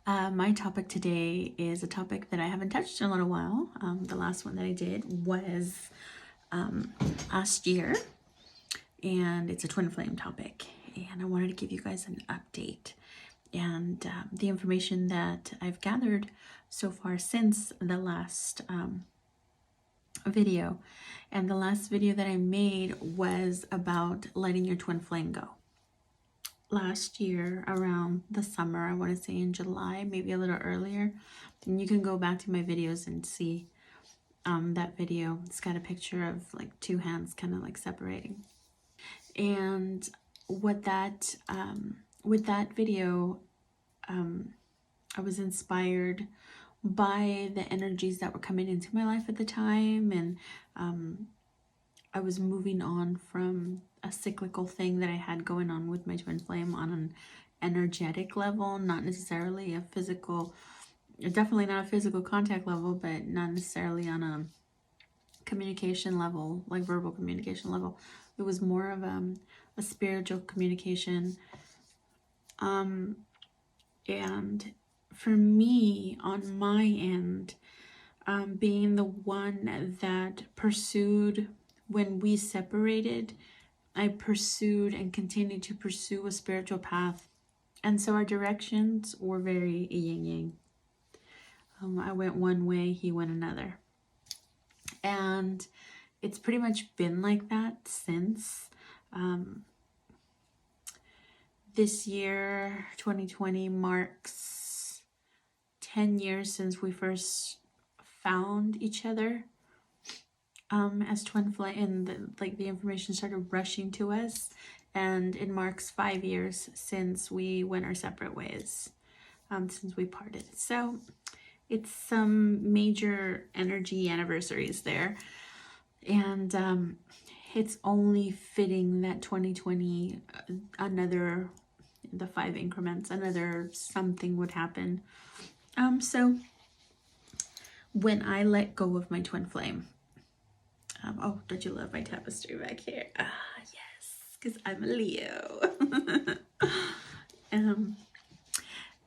My topic today is a topic that I haven't touched in a little while. The last one that I did was last year, and it's a twin flame topic. And I wanted to give you guys an update and the information that I've gathered so far since the last video. And the last video that I made was about letting your twin flame go. Last year around the summer, I want to say in July, maybe a little earlier, and you can go back to my videos and see that video. It's got a picture of like two hands kind of like separating. And what that with that video, I was inspired by the energies that were coming into my life at the time, and I was moving on from a cyclical thing that I had going on with my twin flame on an energetic level, not necessarily a physical, definitely not a physical contact level, but not necessarily on a communication level, like verbal communication level. It was more of a spiritual communication. And for me, on my end, being the one that pursued when we separated, I pursued and continued to pursue a spiritual path. And so our directions were very yin yang. I went one way, he went another. And it's pretty much been like that since. This year, 2020, marks 10 years since we first found each other as twin flame, and the information started rushing to us, and it marks 5 years since we went our separate ways, since we parted. So it's some major energy anniversaries there, and it's only fitting that 2020, the 5 increments, another something would happen. So when I let go of my twin flame, oh, don't you love my tapestry back here? Ah, yes, because I'm a Leo.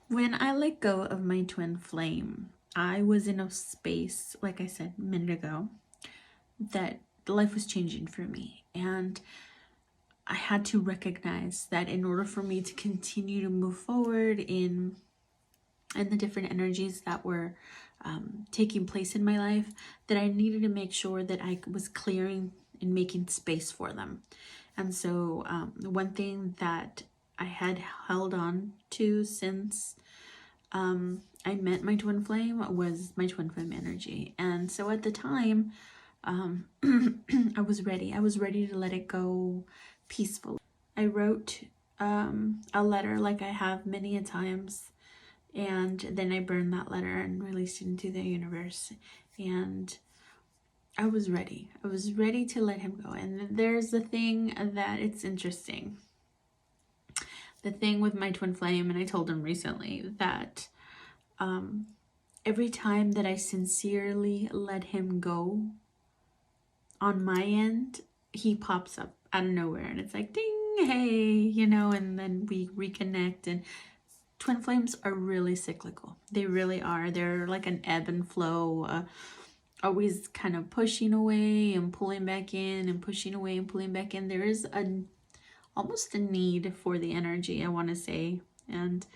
When I let go of my twin flame, I was in a space, like I said a minute ago, that life was changing for me. And I had to recognize that in order for me to continue to move forward in the different energies that were taking place in my life, that I needed to make sure that I was clearing and making space for them. And so one thing that I had held on to since I met my twin flame was my twin flame energy. And so at the time, I was ready. I was ready to let it go peacefully. I wrote a letter like I have many a times, and then I burned that letter and released it into the universe. And I was ready. I was ready to let him go. And there's the thing that it's interesting. The thing with my twin flame, and I told him recently that every time that I sincerely let him go, on my end, he pops up out of nowhere, and it's like, ding, hey, and then we reconnect. And twin flames are really cyclical. They really are. They're like an ebb and flow, always kind of pushing away and pulling back in, and pushing away and pulling back in. There is almost a need for the energy, I want to say. And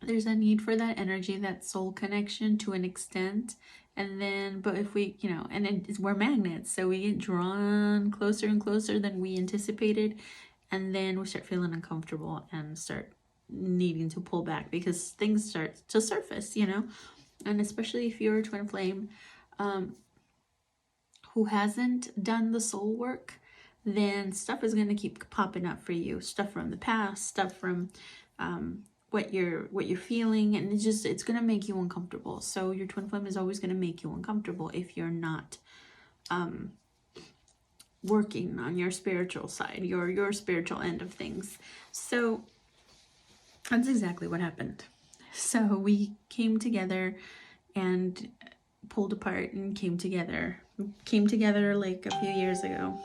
there's a need for that energy, that soul connection to an extent. And then, but if we, and we're magnets, so we get drawn closer and closer than we anticipated. And then we start feeling uncomfortable and start needing to pull back because things start to surface, and especially if you're a twin flame who hasn't done the soul work, then stuff is going to keep popping up for you. Stuff from the past, stuff from what you're feeling, and it's going to make you uncomfortable. So your twin flame is always going to make you uncomfortable if you're not working on your spiritual side, your spiritual end of things. So that's exactly what happened. So we came together and pulled apart and came together like a few years ago.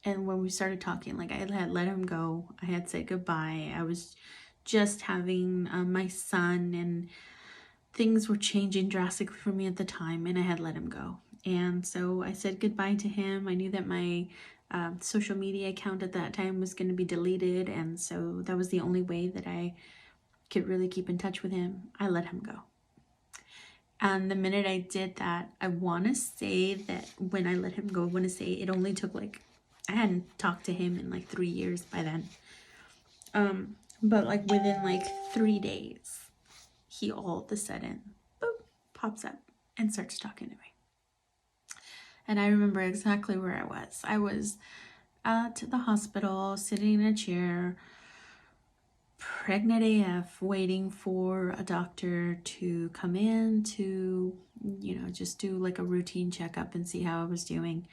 And when we started talking, like I had let him go, I had said goodbye, I was just having my son, and things were changing drastically for me at the time, and I had let him go. And so I said goodbye to him. I knew that my social media account at that time was going to be deleted, and so that was the only way that I could really keep in touch with him. I let him go. And the minute I did that, I want to say that when I let him go, I want to say it only took like, I hadn't talked to him in like 3 years by then. But like within like 3 days, he all of a sudden, boop, pops up and starts talking to me. And I remember exactly where I was. I was at the hospital, sitting in a chair, pregnant AF, waiting for a doctor to come in to, just do like a routine checkup and see how I was doing.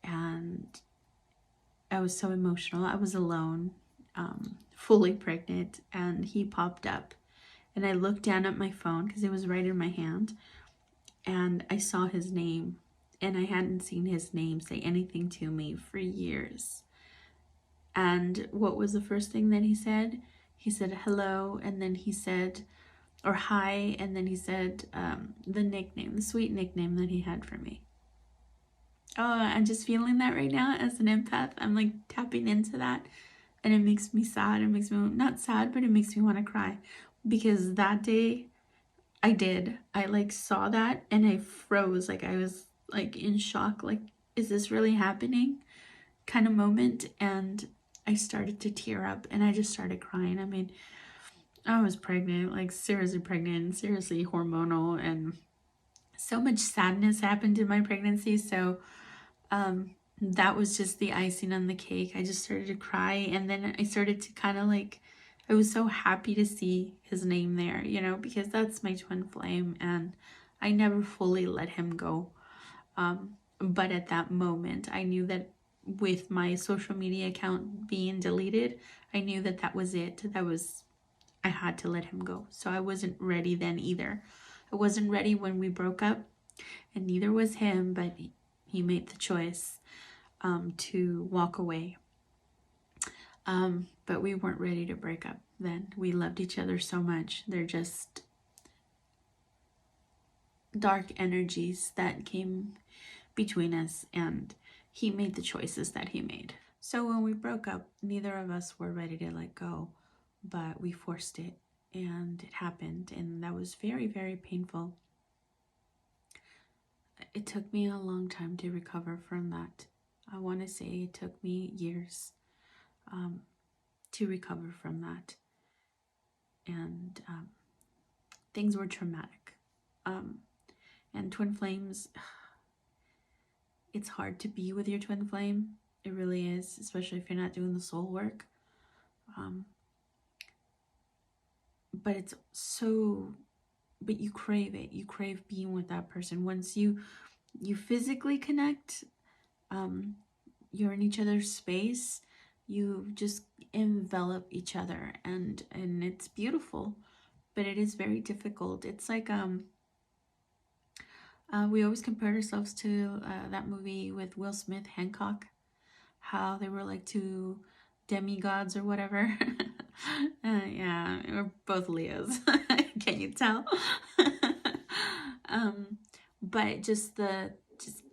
And I was so emotional. I was alone, fully pregnant, and he popped up. And I looked down at my phone because it was right in my hand, and I saw his name, and I hadn't seen his name say anything to me for years. And what was the first thing that he said? He said hello, and then he said, or hi, and then he said the nickname, the sweet nickname that he had for me. Oh, I'm just feeling that right now as an empath. I'm like tapping into that, and it makes me sad. It makes me, not sad, but it makes me want to cry, because that day I like saw that and I froze. Like I was like in shock, like, is this really happening kind of moment. And I started to tear up and I just started crying. I mean, I was pregnant, like seriously pregnant, seriously hormonal, and so much sadness happened in my pregnancy. So that was just the icing on the cake. I just started to cry, and then I started to kind of like, I was so happy to see his name there, because that's my twin flame, and I never fully let him go. But at that moment, I knew that with my social media account being deleted, I knew that that was it. I had to let him go. So I wasn't ready then either. I wasn't ready when we broke up, and neither was him, but he made the choice to walk away. But we weren't ready to break up then. We loved each other so much. They're just dark energies that came between us, and he made the choices that he made. So when we broke up, neither of us were ready to let go, but we forced it, and it happened, and that was very, very painful. It took me a long time to recover from that. I want to say it took me years to recover from that. And things were traumatic. And twin flames, it's hard to be with your twin flame. It really is, especially if you're not doing the soul work. But it's so, but you crave it. You crave being with that person. Once you physically connect, you're in each other's space, you just envelop each other, and it's beautiful, but it is very difficult. It's like we always compared ourselves to that movie with Will Smith, Hancock, how they were like two demigods or whatever. Yeah, we're both Leos. Can you tell? But just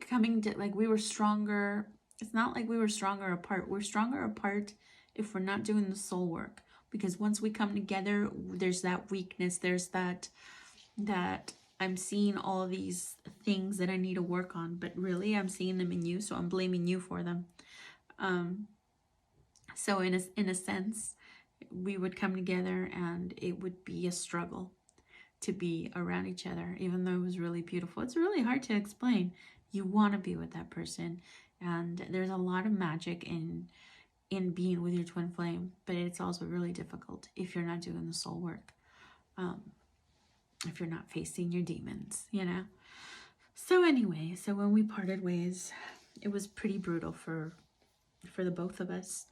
coming to, like, we were stronger. It's not like we were stronger apart. We're stronger apart if we're not doing the soul work, because once we come together, there's that weakness. There's that I'm seeing all these things that I need to work on, but really I'm seeing them in you, so I'm blaming you for them. So in a sense, we would come together and it would be a struggle to be around each other, even though it was really beautiful. It's really hard to explain. You want to be with that person, and there's a lot of magic in being with your twin flame, but it's also really difficult if you're not doing the soul work, if you're not facing your demons, So anyway, so when we parted ways, it was pretty brutal for the both of us.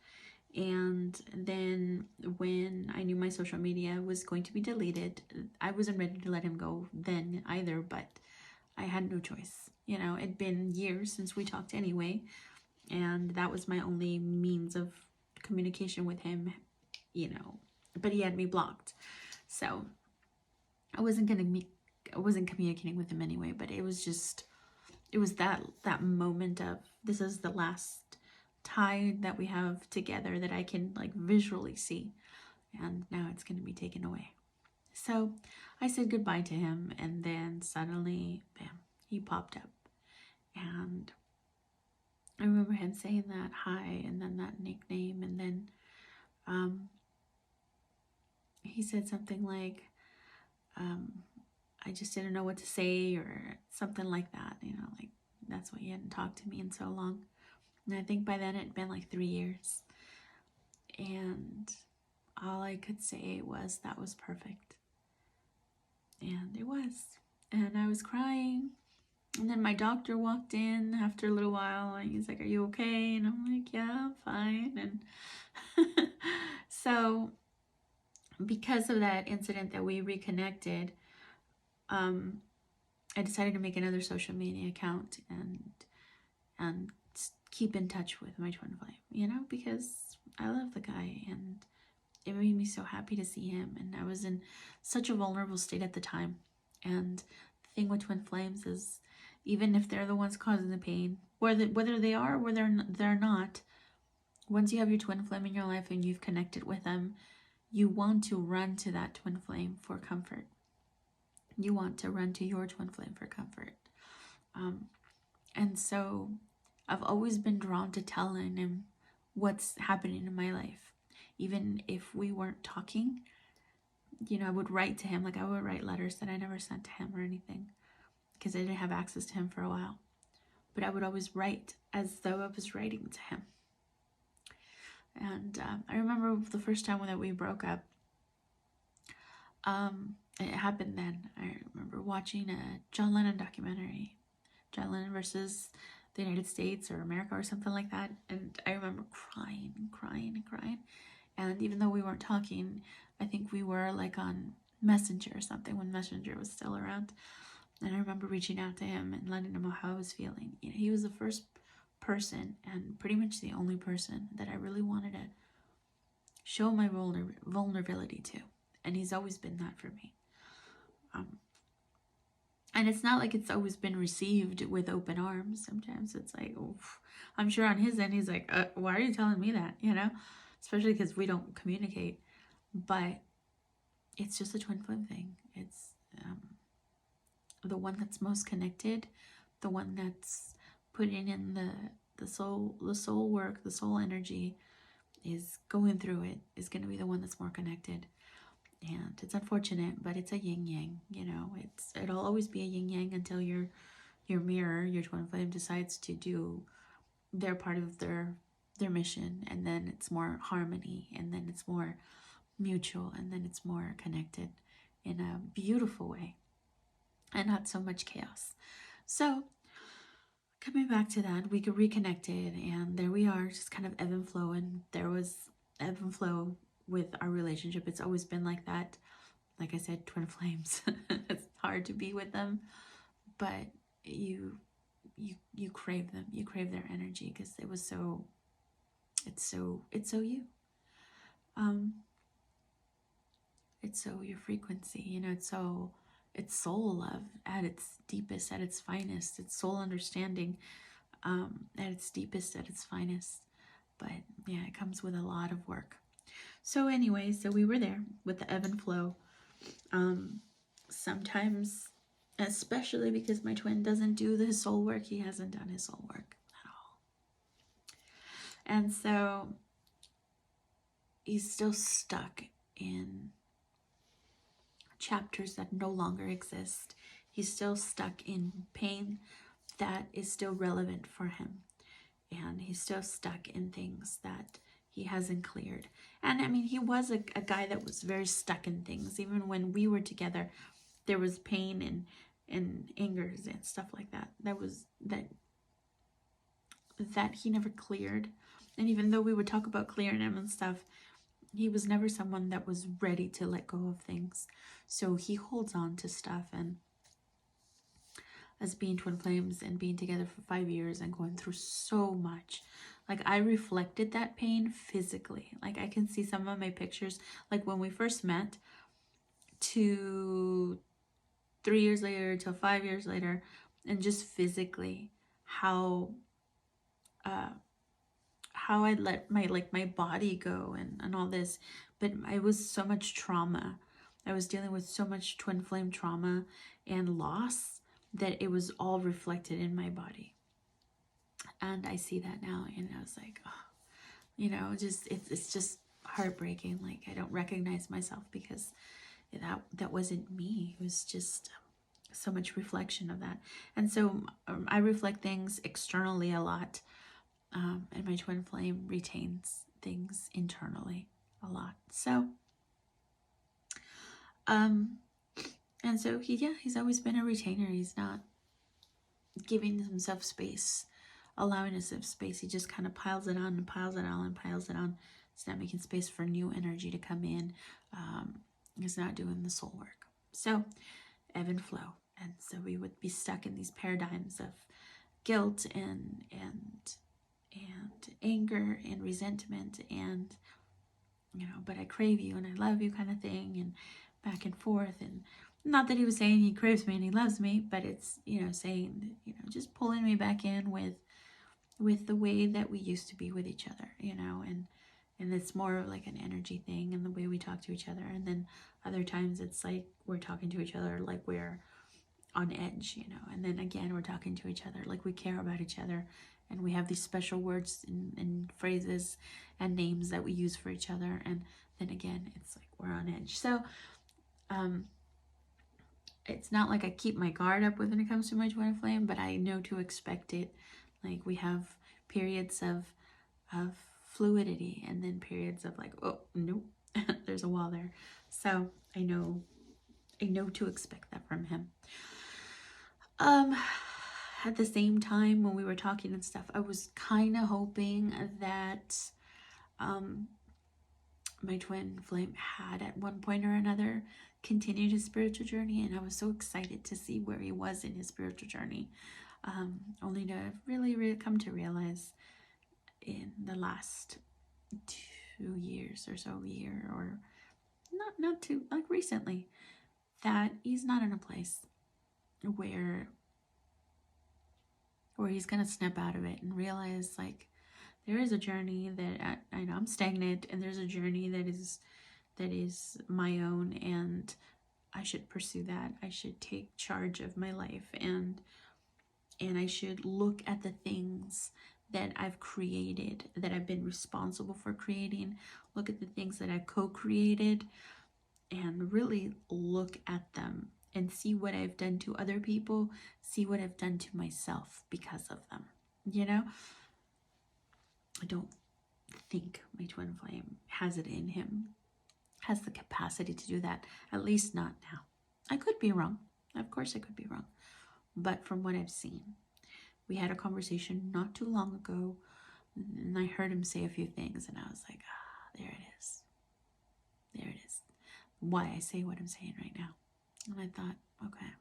And then when I knew my social media was going to be deleted, I wasn't ready to let him go then either, but I had no choice. It'd been years since we talked anyway, and that was my only means of communication with him, but he had me blocked. So I wasn't communicating with him anyway, but it was that moment of, this is the last tie that we have together that I can like visually see, and now it's going to be taken away. So I said goodbye to him, and then suddenly, bam, he popped up. And I remember him saying that hi, and then that nickname, and then he said something like, I just didn't know what to say, or something like that, like that's why he hadn't talked to me in so long. And I think by then it'd been like 3 years. And all I could say was that was perfect. And it was. And I was crying. And then my doctor walked in after a little while, and he's like, "Are you okay?" And I'm like, "Yeah, I'm fine." And so because of that incident that we reconnected, I decided to make another social media account and keep in touch with my twin flame, because I love the guy, and it made me so happy to see him. And I was in such a vulnerable state at the time. And the thing with twin flames is, even if they're the ones causing the pain, whether they are or they're not, once you have your twin flame in your life and you've connected with them, you want to run to that twin flame for comfort. You want to run to your twin flame for comfort. And so I've always been drawn to telling him what's happening in my life. Even if we weren't talking, I would write to him. Like, I would write letters that I never sent to him or anything, because I didn't have access to him for a while. But I would always write as though I was writing to him. And I remember the first time that we broke up, it happened then. I remember watching a John Lennon documentary, John Lennon versus the United States or America or something like that. And I remember crying and crying and crying. And even though we weren't talking, I think we were like on Messenger or something, when Messenger was still around. And I remember reaching out to him and letting him know how I was feeling. He was the first person, and pretty much the only person, that I really wanted to show my vulnerability to. And he's always been that for me. And it's not like it's always been received with open arms. Sometimes it's like, oh, I'm sure on his end, he's like, why are you telling me that? Especially because we don't communicate. But it's just a twin flame thing. It's the one that's most connected, the one that's putting in the soul work, the soul energy, is going through it, is going to be the one that's more connected. And it's unfortunate, but it's a yin yang. It'll always be a yin yang until your mirror, your twin flame, decides to do their part of their mission, and then it's more harmony, and then it's more mutual, and then it's more connected in a beautiful way, and not so much chaos. So coming back to that, we reconnected, and there we are, just kind of ebb and flow. And there was ebb and flow with our relationship. It's always been like that. Like I said, twin flames. It's hard to be with them, but you crave them. You crave their energy, because it's so you. It's so your frequency. It's soul love at its deepest, at its finest. It's soul understanding at its deepest, at its finest. But yeah, it comes with a lot of work. So anyway, so we were there with the ebb and flow. Sometimes, especially because my twin doesn't do his soul work, he hasn't done his soul work at all. And so he's still stuck in chapters that no longer exist. He's still stuck in pain that is still relevant for him. And he's still stuck in things that he hasn't cleared. And I mean, he was a guy that was very stuck in things. Even when we were together, there was pain and angers and stuff like that. That he never cleared. And even though we would talk about clearing him and stuff, he was never someone that was ready to let go of things. So he holds on to stuff. And as being twin flames and being together for 5 years and going through so much, Like I reflected that pain physically. Like I can see some of my pictures, like when we first met to 3 years later to 5 years later, and just physically how uh how I let my body go and all this. But I was so much trauma. I was dealing with so much twin flame trauma and loss that it was all reflected in my body. And I see that now, and I was like, oh, just it's just heartbreaking. Like I don't recognize myself because that wasn't me. It was just so much reflection of that. And so I reflect things externally a lot, and my twin flame retains things internally a lot. So and so he's always been a retainer. He's not giving himself space, allowing himself space. He just kind of piles it on and piles it on and piles it on. It's not making space for new energy to come in. He's not doing the soul work. So ebb and flow. And so we would be stuck in these paradigms of guilt and anger and resentment and, but I crave you and I love you kind of thing, and back and forth. And not that he was saying he craves me and he loves me, but it's, saying, just pulling me back in with the way that we used to be with each other, and it's more of like an energy thing and the way we talk to each other. And then other times it's like we're talking to each other like we're on edge, and then again we're talking to each other like we care about each other, and we have these special words and phrases and names that we use for each other, and then again it's like we're on edge. So it's not like I keep my guard up when it comes to my twin flame, but I know to expect it. Like we have periods of fluidity, and then periods of like, oh nope, there's a wall there. So I know to expect that from him. At the same time, when we were talking and stuff, I was kind of hoping that my twin flame had at one point or another continued his spiritual journey, and I was so excited to see where he was in his spiritual journey, only to really come to realize in the last 2 years or so, year, or not too, like recently, that he's not in a place where he's gonna snap out of it and realize, like, there is a journey that I know I'm stagnant, and there's a journey that is my own, and I should pursue that. I should take charge of my life, and I should look at the things that I've created, that I've been responsible for creating, look at the things that I co-created, and really look at them and see what I've done to other people, see what I've done to myself because of them. I don't think my twin flame has it in him, has the capacity to do that, at least not now. I could be wrong. Of course I could be wrong. But from what I've seen, we had a conversation not too long ago, and I heard him say a few things, and I was like, there it is. There it is. Why I say what I'm saying right now. And I thought, okay,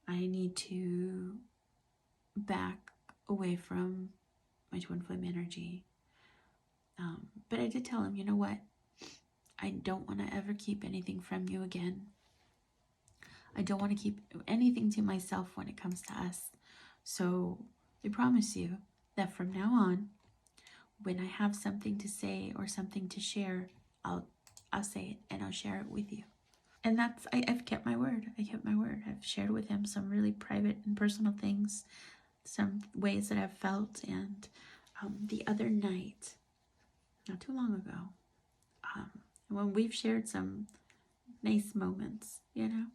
I need to back away from my twin flame energy. But I did tell him, you know what? I don't want to ever keep anything from you again. I don't want to keep anything to myself when it comes to us. So I promise you that from now on, when I have something to say or something to share, I'll say it and I'll share it with you. And I've kept my word. I kept my word. I've shared with him some really private and personal things, some ways that I've felt. And the other night, not too long ago, when we've shared some nice moments, and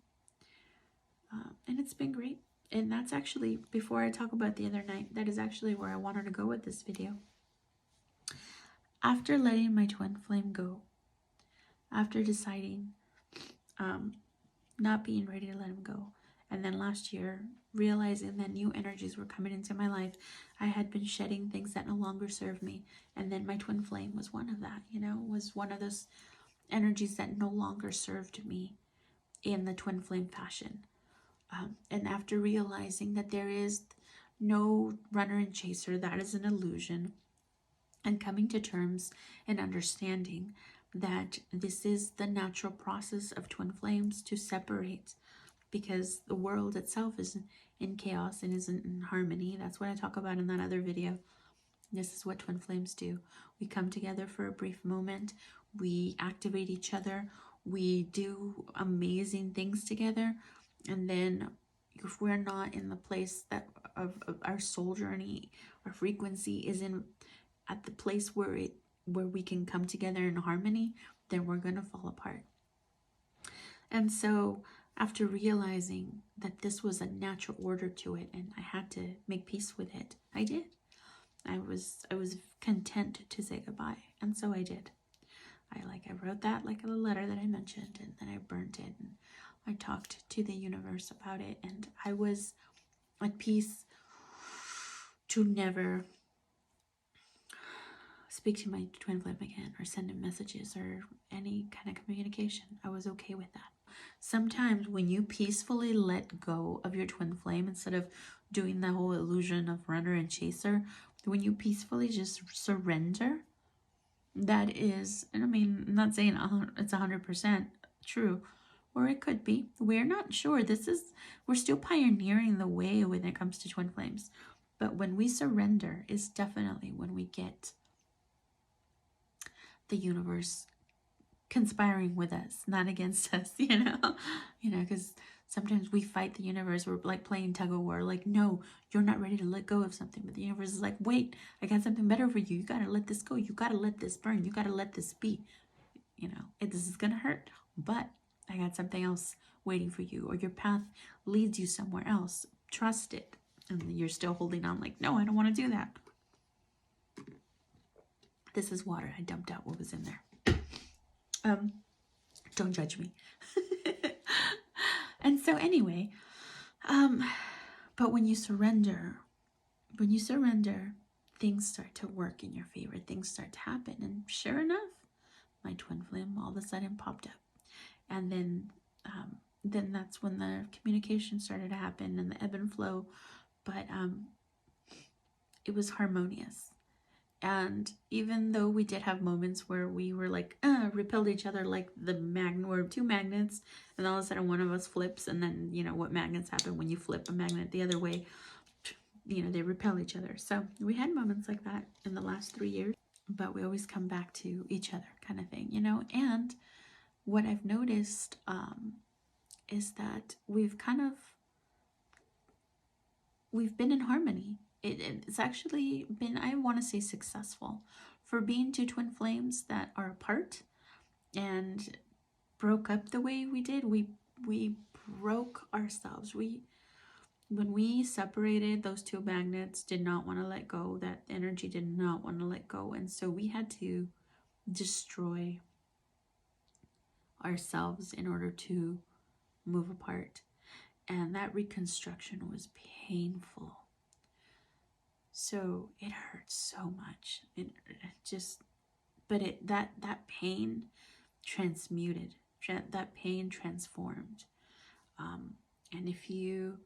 it's been great. And that's actually, before I talk about the other night, that is actually where I wanted to go with this video. After letting my twin flame go, after deciding not being ready to let him go, and then last year realizing that new energies were coming into my life, I had been shedding things that no longer served me, and then my twin flame was one of that, was one of those energies that no longer served me in the twin flame fashion. And after realizing that there is no runner and chaser. That is an illusion. And coming to terms and understanding that this is the natural process of twin flames to separate, because the world itself is in chaos and isn't in harmony. That's what I talk about in that other video. This is what twin flames do. We come together for a brief moment. We activate each other. We do amazing things together. And then if we're not in the place that of our soul journey, our frequency isn't at the place where we can come together in harmony, then we're going to fall apart. And so after realizing that this was a natural order to it and I had to make peace with it, I did. I was content to say goodbye, and so I did. I wrote that like a letter that I mentioned, and then I burnt it, and I talked to the universe about it, and I was at peace to never speak to my twin flame again or send him messages or any kind of communication. I was okay with that. Sometimes when you peacefully let go of your twin flame, instead of doing the whole illusion of runner and chaser, when you peacefully just surrender, that is, and I mean, I'm not saying it's 100% true, or it could be. We're not sure. We're still pioneering the way when it comes to twin flames. But when we surrender is definitely when we get the universe conspiring with us, not against us, because sometimes we fight the universe. We're like playing tug of war, like, no, you're not ready to let go of something, but the universe is like, wait, I got something better for you. You got to let this go. You got to let this burn. You got to let this be. This is gonna hurt, but I got something else waiting for you, or your path leads you somewhere else. Trust it. And you're still holding on like, no, I don't want to do that. This is water. I dumped out what was in there. Don't judge me. And so anyway, but when you surrender, things start to work in your favor. Things start to happen. And sure enough, my twin flame all of a sudden popped up. And then that's when the communication started to happen and the ebb and flow. But it was harmonious. And even though we did have moments where we were like, repelled each other like we're two magnets, and all of a sudden one of us flips, and then, what magnets happen when you flip a magnet the other way, they repel each other. So we had moments like that in the last 3 years, but we always come back to each other kind of thing, And what I've noticed is that we've been in harmony. It's actually been, I want to say, successful for being two twin flames that are apart and broke up the way we did. We broke ourselves. When we separated, those two magnets did not want to let go. That energy did not want to let go, and so we had to destroy ourselves in order to move apart. And that reconstruction was painful. So it hurt so much. That pain transmuted. That pain transformed. And if you,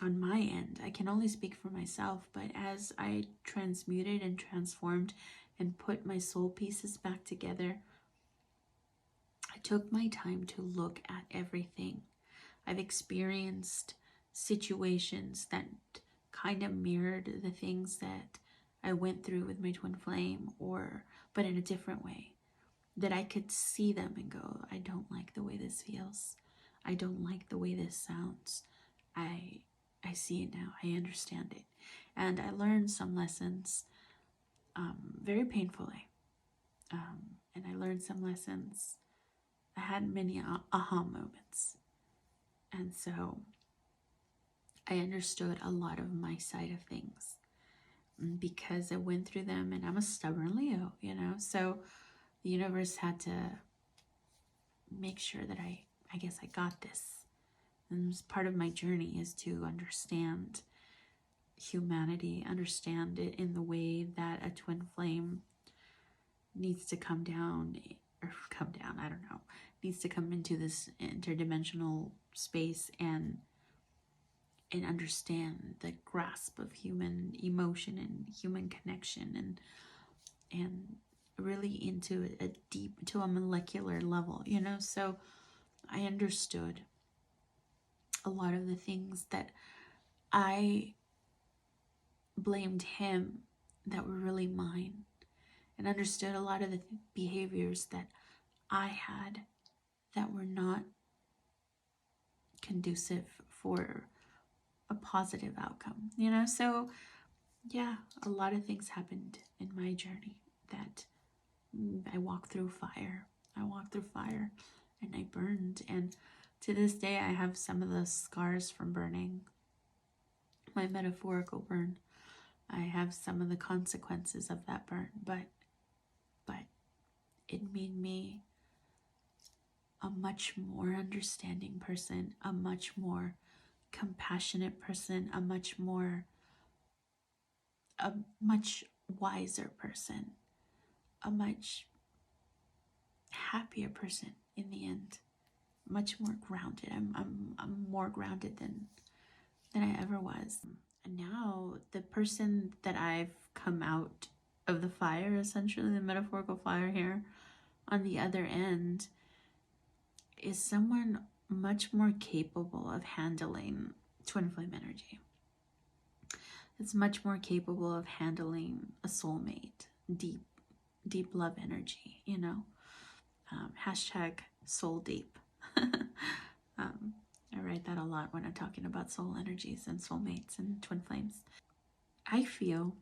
on my end, I can only speak for myself, but as I transmuted and transformed and put my soul pieces back together, I took my time to look at everything. I've experienced situations that kind of mirrored the things that I went through with my twin flame, but in a different way, that I could see them and go, I don't like the way this feels. I don't like the way this sounds. I see it now. I understand it. And I learned some lessons very painfully. And I learned some lessons. I had many aha moments. And so I understood a lot of my side of things because I went through them, and I'm a stubborn Leo, so the universe had to make sure that I guess I got this. And part of my journey is to understand humanity, understand it in the way that a twin flame needs to come down, I don't know, needs to come into this interdimensional space and and understand the grasp of human emotion and human connection, and really into a deep, to a molecular level, you know. So I understood a lot of the things that I blamed him that were really mine, and understood a lot of the behaviors that I had that were not conducive for a positive outcome, you know. So yeah, a lot of things happened in my journey that I walked through fire. I walked through fire and I burned. And to this day, I have some of the scars from burning, my metaphorical burn. I have some of the consequences of that burn, but it made me a much more understanding person, a much more compassionate person, a much wiser person, a much happier person in the end, much more grounded. I'm more grounded than I ever was. And now the person that I've come out of the fire, essentially the metaphorical fire here, on the other end, is someone much more capable of handling twin flame energy. It's much more capable of handling a soulmate, deep love energy, you know. Hashtag soul deep. I write that a lot when I'm talking about soul energies and soulmates and twin flames. I feel,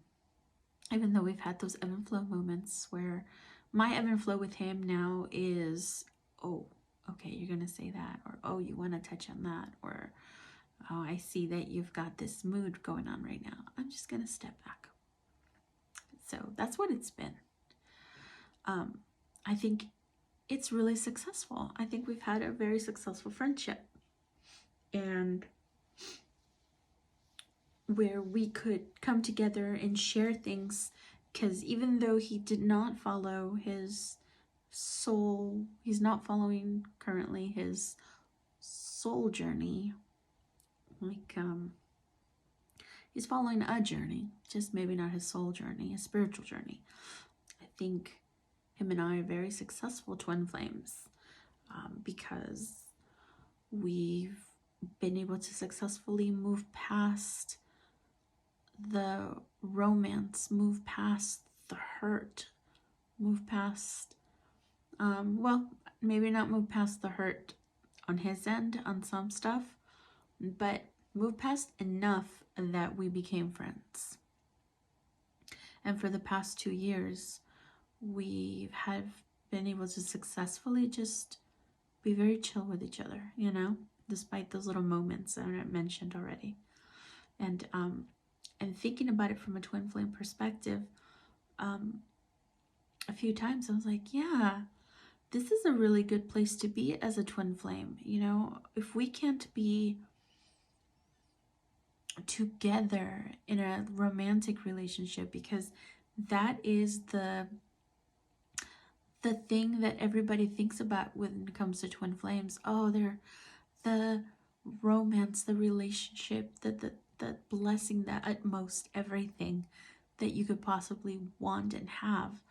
even though we've had those ebb and flow moments where my ebb and flow with him now is, oh, okay, you're going to say that, or oh, you want to touch on that, or oh, I see that you've got this mood going on right now. I'm just going to step back. So that's what it's been. I think it's really successful. I think we've had a very successful friendship, and where we could come together and share things, because even though he did not follow his soul, he's not following currently his soul journey, like he's following a journey, just maybe not his soul journey, his spiritual journey. I think him and I are very successful twin flames, because we've been able to successfully move past the romance, move past the hurt, move past, well, maybe not move past the hurt on his end on some stuff, but move past enough that we became friends. And for the past 2 years, we have been able to successfully just be very chill with each other, you know, despite those little moments that I mentioned already. And thinking about it from a twin flame perspective, a few times I was like, yeah, this is a really good place to be as a twin flame. You know, if we can't be together in a romantic relationship, because that is the thing that everybody thinks about when it comes to twin flames. Oh, they're the romance, the relationship, the blessing, the utmost everything that you could possibly want and have.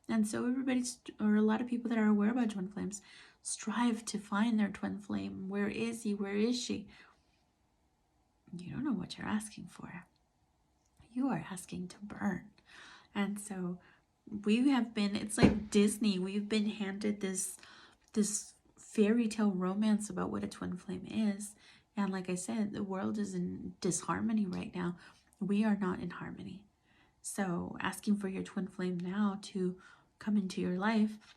And so everybody's, or a lot of people that are aware about twin flames, strive to find their twin flame. Where is he? Where is she? You don't know what you're asking for. You are asking to burn. And so we have been, it's like Disney, we've been handed this fairy tale romance about what a twin flame is. And like I said, the world is in disharmony right now. We are not in harmony. So asking for your twin flame now to come into your life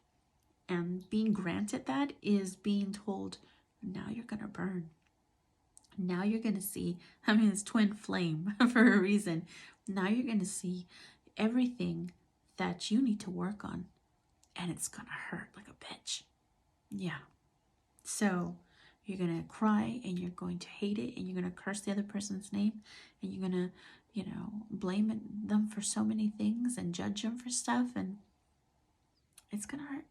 and being granted that is being told, now you're going to burn. Now you're going to see, I mean, it's twin flame for a reason. Now you're going to see everything that you need to work on, and it's going to hurt like a bitch. Yeah. So you're going to cry, and you're going to hate it, and you're going to curse the other person's name, and you're going to, you know, blame them for so many things and judge them for stuff, and it's going to hurt.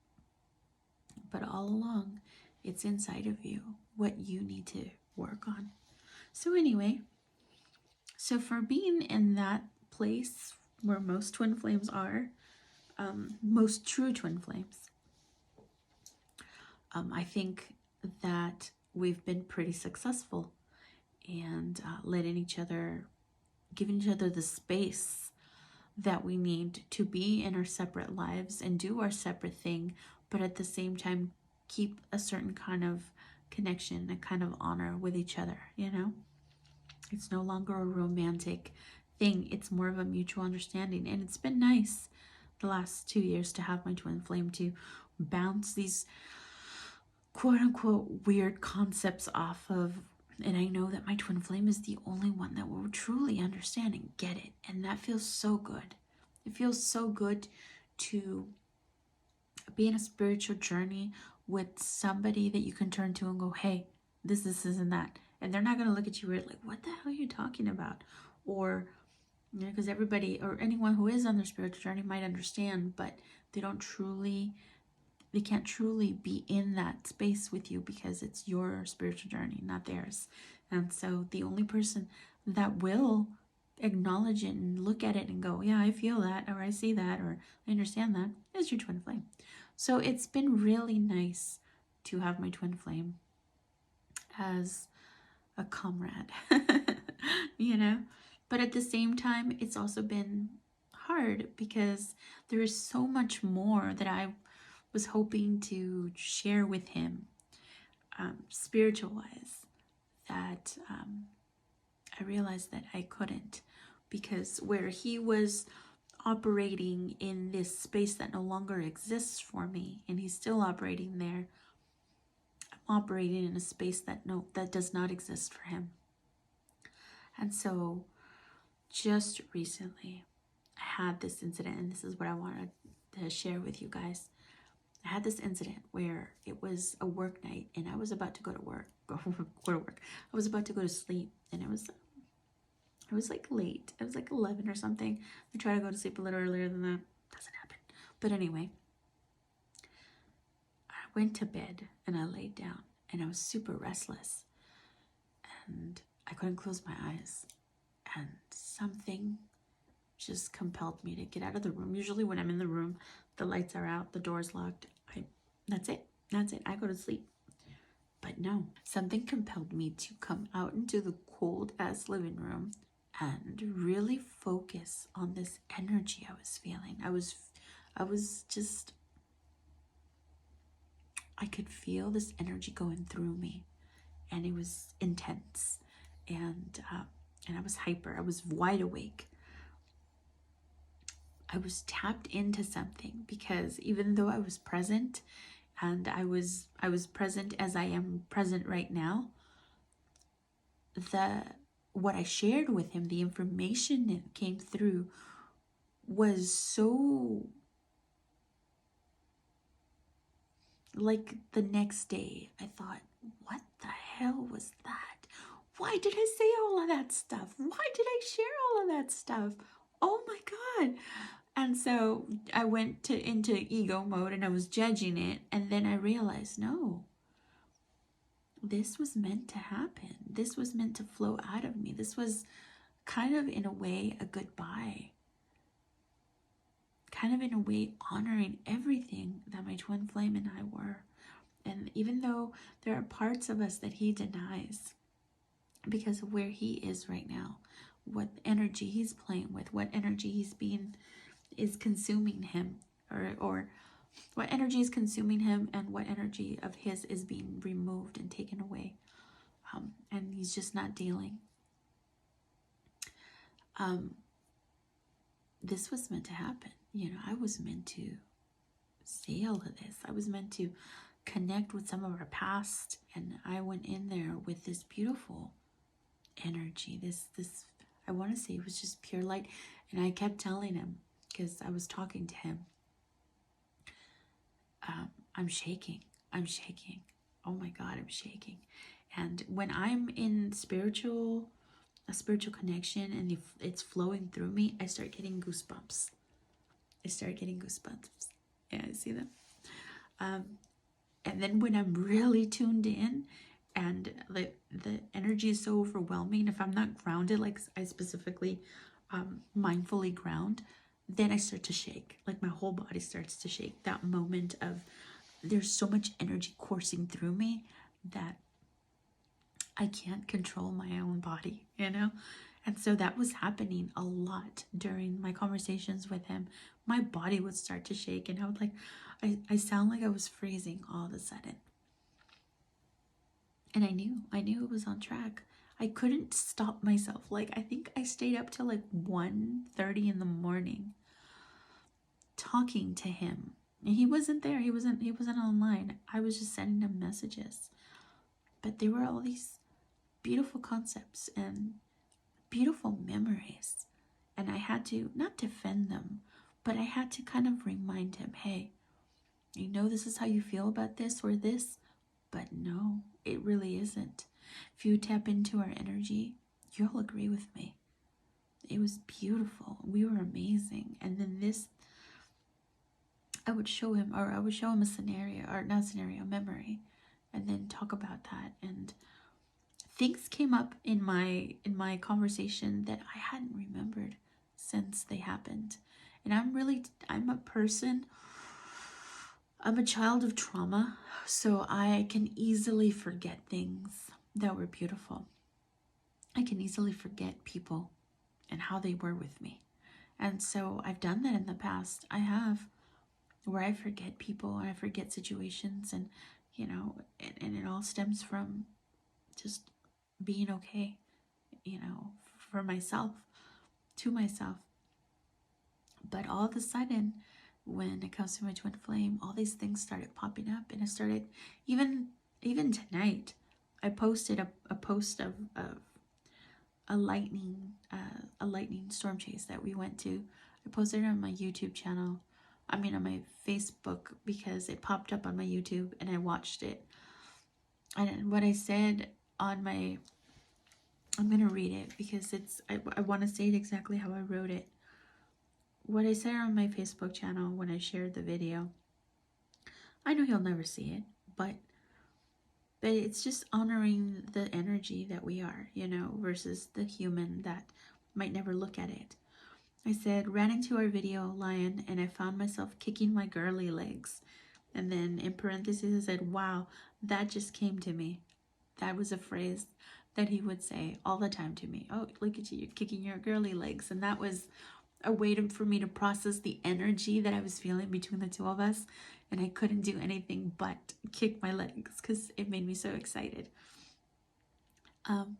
But all along, it's inside of you what you need to work on. So anyway, So for being in that place where most twin flames are, most true twin flames, I think that we've been pretty successful and letting each other, giving each other the space that we need to be in our separate lives and do our separate thing, but at the same time keep a certain kind of connection, a kind of honor with each other, you know? It's no longer a romantic thing, it's more of a mutual understanding. And it's been nice the last 2 years to have my twin flame to bounce these quote unquote weird concepts off of. And I know that my twin flame is the only one that will truly understand and get it. And that feels so good. It feels so good to be in a spiritual journey with somebody that you can turn to and go, hey, this, and that. And they're not going to look at you weird like, what the hell are you talking about? Or, you know, because everybody or anyone who is on their spiritual journey might understand, but they can't truly be in that space with you because it's your spiritual journey, not theirs. And so the only person that will acknowledge it and look at it and go, yeah, I feel that, or I see that, or I understand that, is your twin flame. So it's been really nice to have my twin flame as a comrade, you know? But at the same time, it's also been hard because there is so much more that I was hoping to share with him, spiritual wise, that I realized that I couldn't, because where he was operating in this space that no longer exists for me, and he's still operating there, I'm operating in a space that does not exist for him. And so just recently I had this incident, and this is what I wanted to share with you guys. I had this incident where it was a work night and I was about to go to work. I was about to go to sleep, and it was like late. It was like 11 or something. I try to go to sleep a little earlier than that. Doesn't happen. But anyway, I went to bed and I laid down and I was super restless and I couldn't close my eyes, and something just compelled me to get out of the room. Usually when I'm in the room, the lights are out, the door's locked. That's it. I go to sleep. But no, something compelled me to come out into the cold ass living room and really focus on this energy I was feeling. I could feel this energy going through me, and it was intense, and I was hyper. I was wide awake. I was tapped into something, because even though I was present, and I was present as I am present right now, what I shared with him, the information that came through, was so, like, the next day I thought, what the hell was that? Why did I say all of that stuff? Why did I share all of that stuff? Oh my God. And so I went into ego mode and I was judging it, and then I realized, no, this was meant to happen. This was meant to flow out of me. This was kind of, in a way, a goodbye. Kind of, in a way, honoring everything that my twin flame and I were. And even though there are parts of us that he denies because of where he is right now, what energy he's playing with, what energy is consuming him, or what energy is consuming him, and what energy of his is being removed and taken away, and he's just not dealing. This was meant to happen. You know, I was meant to say all of this. I was meant to connect with some of our past, and I went in there with this beautiful energy, this I want to say it was just pure light. And I kept telling him, because I was talking to him, I'm shaking. Oh my God, I'm shaking. And when I'm in a spiritual connection and it's flowing through me, I start getting goosebumps. Yeah, I see them. And then when I'm really tuned in, and the energy is so overwhelming. If I'm not grounded, like I specifically mindfully ground, then I start to shake. Like my whole body starts to shake. That moment of there's so much energy coursing through me that I can't control my own body, you know? And so that was happening a lot during my conversations with him. My body would start to shake, and I would like, I sound like I was freezing all of a sudden. And I knew it was on track. I couldn't stop myself. Like, I think I stayed up till like 1:30 in the morning talking to him. And he wasn't there. He wasn't online. I was just sending him messages. But there were all these beautiful concepts and beautiful memories. And I had to not defend them, but I had to kind of remind him, hey, you know this is how you feel about this or this, but no, it really isn't. If you tap into our energy, you'll agree with me. It was beautiful. We were amazing. And then this, I would show him a scenario, or not scenario, memory, and then talk about that. And things came up in my conversation that I hadn't remembered since they happened. And I'm a child of trauma, so I can easily forget things that were beautiful. I can easily forget people and how they were with me. And so I've done that in the past. I have, where I forget people and I forget situations, and and it all stems from just being okay, for myself, to myself. But all of a sudden, when it comes to my twin flame, all these things started popping up, and I started, even tonight, I posted a post of a lightning storm chase that we went to. I posted it on my YouTube channel. I mean, on my Facebook, because it popped up on my YouTube and I watched it. And what I said on my, I'm gonna read it because I want to say it exactly how I wrote it. What I said on my Facebook channel when I shared the video, I know he'll never see it, but it's just honoring the energy that we are, versus the human that might never look at it. I said, ran into our video, Lion, and I found myself kicking my girly legs. And then in parentheses, I said, wow, that just came to me. That was a phrase that he would say all the time to me. Oh, look at you, you're kicking your girly legs. And that was a way for me to process the energy that I was feeling between the two of us. And I couldn't do anything but kick my legs because it made me so excited. And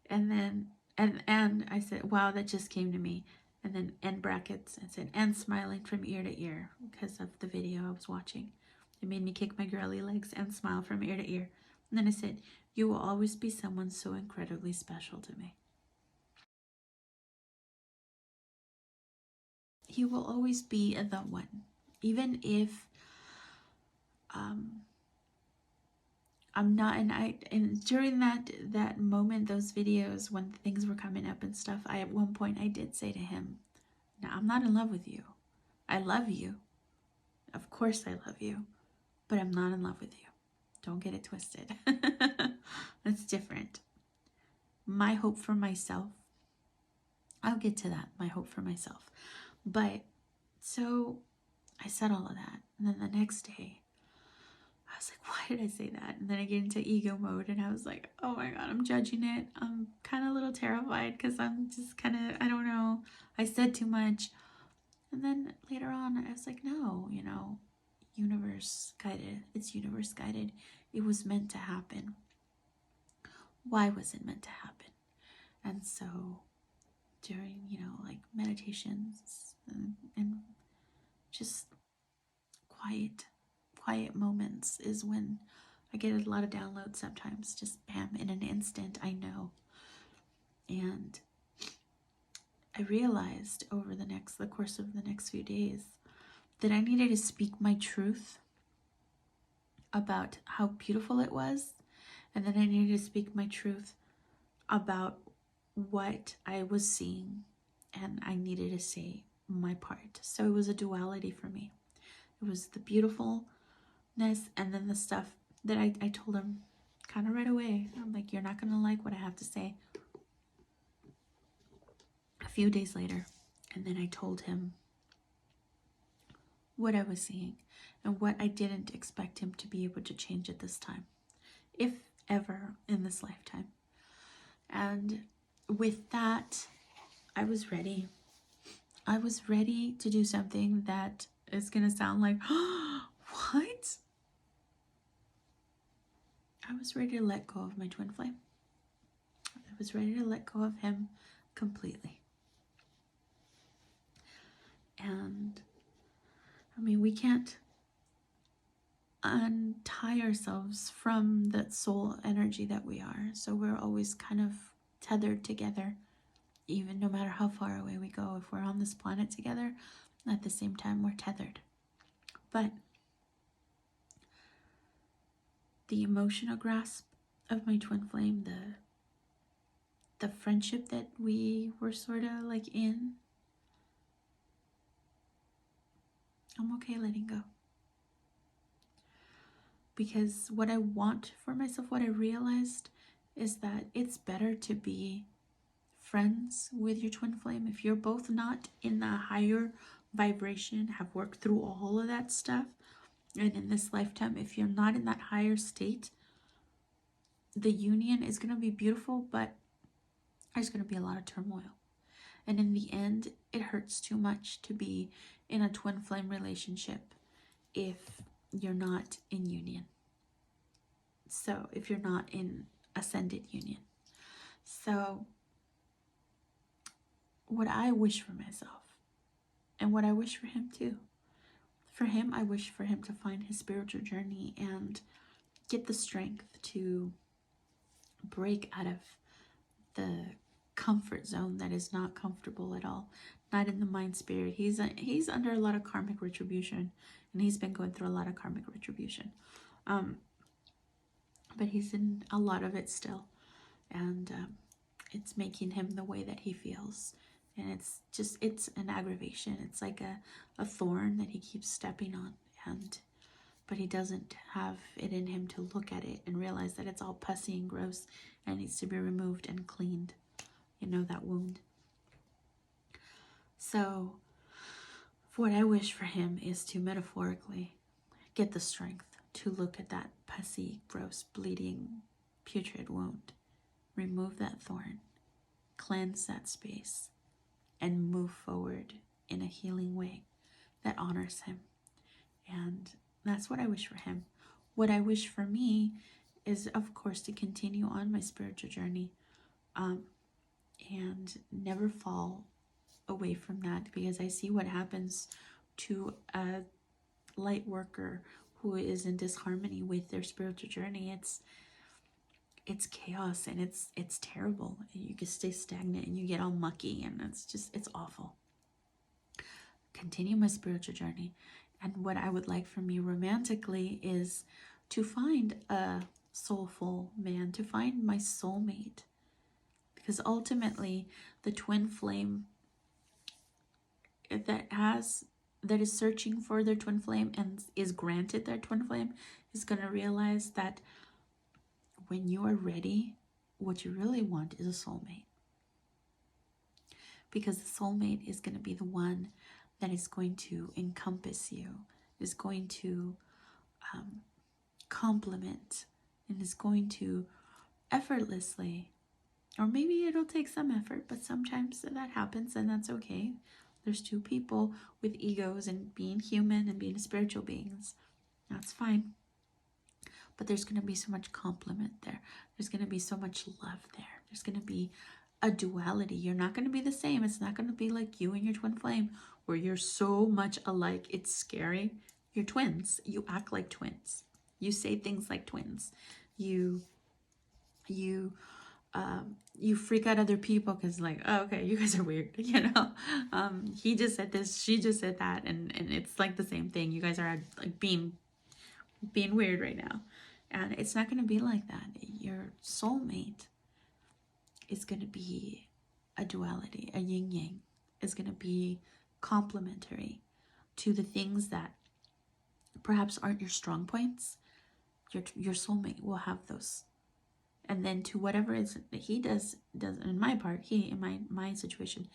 then, and I said, wow, that just came to me. And then end brackets, and said, and smiling from ear to ear because of the video I was watching. It made me kick my girly legs and smile from ear to ear. And then I said, you will always be someone so incredibly special to me. He will always be the one. Even if I'm not, and during that moment, those videos, when things were coming up and stuff, at one point I did say to him, no, I'm not in love with you. I love you. Of course I love you, but I'm not in love with you. Don't get it twisted. That's different. My hope for myself, I'll get to that, my hope for myself. But so I said all of that, and then the next day I was like, why did I say that? And then I get into ego mode, and I was like, oh my god, I'm judging it. I'm kind of a little terrified because I'm just kind of, I don't know, I said too much. And then later on I was like, no, universe guided. It's universe guided. It was meant to happen. Why was it meant to happen? And so during, like meditations and just quiet moments is when I get a lot of downloads sometimes. Just bam, in an instant, I know. And I realized over the course of the next few days that I needed to speak my truth about how beautiful it was, and then I needed to speak my truth about what I was seeing, and I needed to say my part. So it was a duality for me. It was the beautifulness, and then the stuff that I told him kind of right away. I'm like, you're not going to like what I have to say. A few days later, and then I told him what I was seeing and what I didn't expect him to be able to change at this time, if ever in this lifetime. And with that, I was ready. I was ready to do something that is going to sound like, what? I was ready to let go of my twin flame. I was ready to let go of him completely. And I mean, we can't untie ourselves from that soul energy that we are. So we're always kind of tethered together, even no matter how far away we go. If we're on this planet together, at the same time, we're tethered. But the emotional grasp of my twin flame, the friendship that we were sort of like in, I'm okay letting go. Because what I want for myself, what I realized is that it's better to be friends with your twin flame if you're both not in the higher vibration, have worked through all of that stuff. And in this lifetime, if you're not in that higher state, the union is going to be beautiful, but there's going to be a lot of turmoil. And in the end, it hurts too much to be in a twin flame relationship if you're not in union. So if you're not in ascended union. So what I wish for myself, and what I wish for him too. For him, I wish for him to find his spiritual journey and get the strength to break out of the comfort zone that is not comfortable at all, not in the mind spirit. He's under a lot of karmic retribution, and he's been going through a lot of karmic retribution, but he's in a lot of it still, and it's making him the way that he feels, and it's an aggravation. It's like a thorn that he keeps stepping on, but he doesn't have it in him to look at it and realize that it's all pussy and gross and needs to be removed and cleaned, that wound. So what I wish for him is to metaphorically get the strength to look at that pussy, gross, bleeding, putrid wound, remove that thorn, cleanse that space, and move forward in a healing way that honors him. And that's what I wish for him. What I wish for me is, of course, to continue on my spiritual journey, and never fall away from that, because I see what happens to a light worker who is in disharmony with their spiritual journey. It's chaos, and it's terrible. You can stay stagnant and you get all mucky, and it's awful. Continue my spiritual journey. And what I would like for me romantically is to find a soulful man, to find my soulmate. Because ultimately, the twin flame that is searching for their twin flame and is granted their twin flame is going to realize that when you are ready, what you really want is a soulmate. Because the soulmate is going to be the one that is going to encompass you, is going to complement, and is going to effortlessly, or maybe it'll take some effort, but sometimes that happens, and that's okay. There's two people with egos and being human and being spiritual beings. That's fine. But there's going to be so much complement there. There's going to be so much love there. There's going to be a duality. You're not going to be the same. It's not going to be like you and your twin flame where you're so much alike. It's scary. You're twins. You act like twins. You say things like twins. You freak out other people because, like, oh, okay, you guys are weird, he just said this, she just said that, and it's like the same thing. You guys are like being weird right now, and it's not going to be like that. Your soulmate is going to be a duality, a yin yang, is going to be complementary to the things that perhaps aren't your strong points. Your soulmate will have those And then to whatever is he does in my part, he in my situation,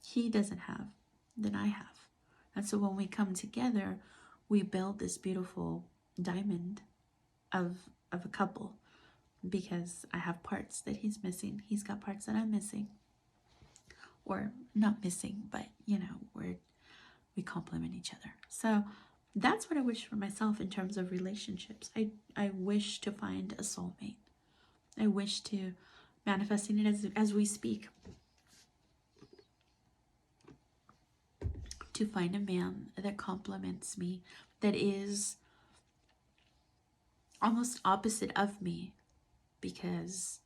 he doesn't have, than I have. And so when we come together, we build this beautiful diamond of a couple, because I have parts that he's missing. He's got parts that I'm missing. Or not missing, but you know, we complement each other. So that's what I wish for myself in terms of relationships. I wish to find a soulmate. I wish to manifesting it as we speak, to find a man that complements me, that is almost opposite of me, because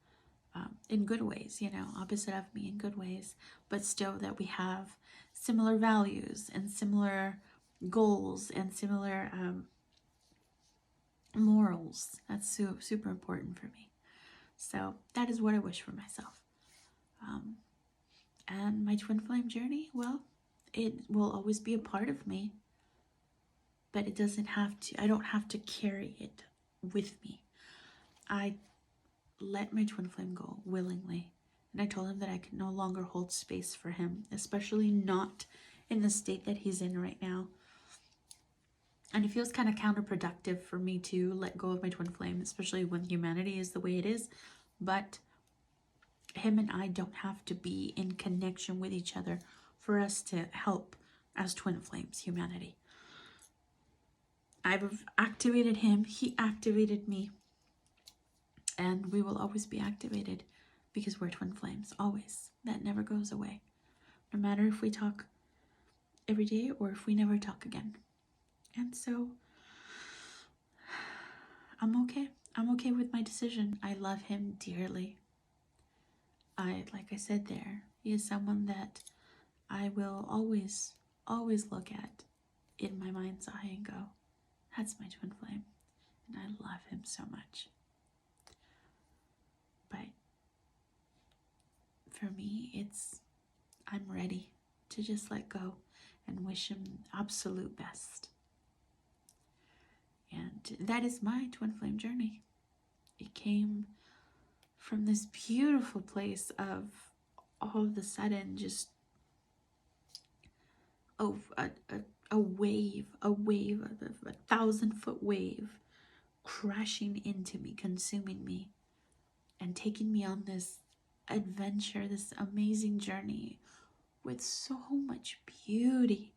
in good ways, you know, opposite of me in good ways, but still that we have similar values and similar goals and similar morals. That's super important for me. So that is what I wish for myself. And my twin flame journey, well, it will always be a part of me, but it doesn't have to, I don't have to carry it with me. I let my twin flame go willingly. And I told him that I could no longer hold space for him, especially not in the state that he's in right now. And it feels kind of counterproductive for me to let go of my twin flame, especially when humanity is the way it is. But him and I don't have to be in connection with each other for us to help as twin flames, humanity. I've activated him, he activated me, and we will always be activated because we're twin flames, always. That never goes away, no matter if we talk every day or if we never talk again. And so I'm okay with my decision. I love him dearly. Like I said there, he is someone that I will always look at in my mind's eye and go, that's my twin flame, and I love him so much. But for me, I'm ready to just let go and wish him absolute best. And that is my twin flame journey. It came from this beautiful place of all of a sudden just a wave, a 1,000-foot wave crashing into me, consuming me, and taking me on this adventure, this amazing journey with so much beauty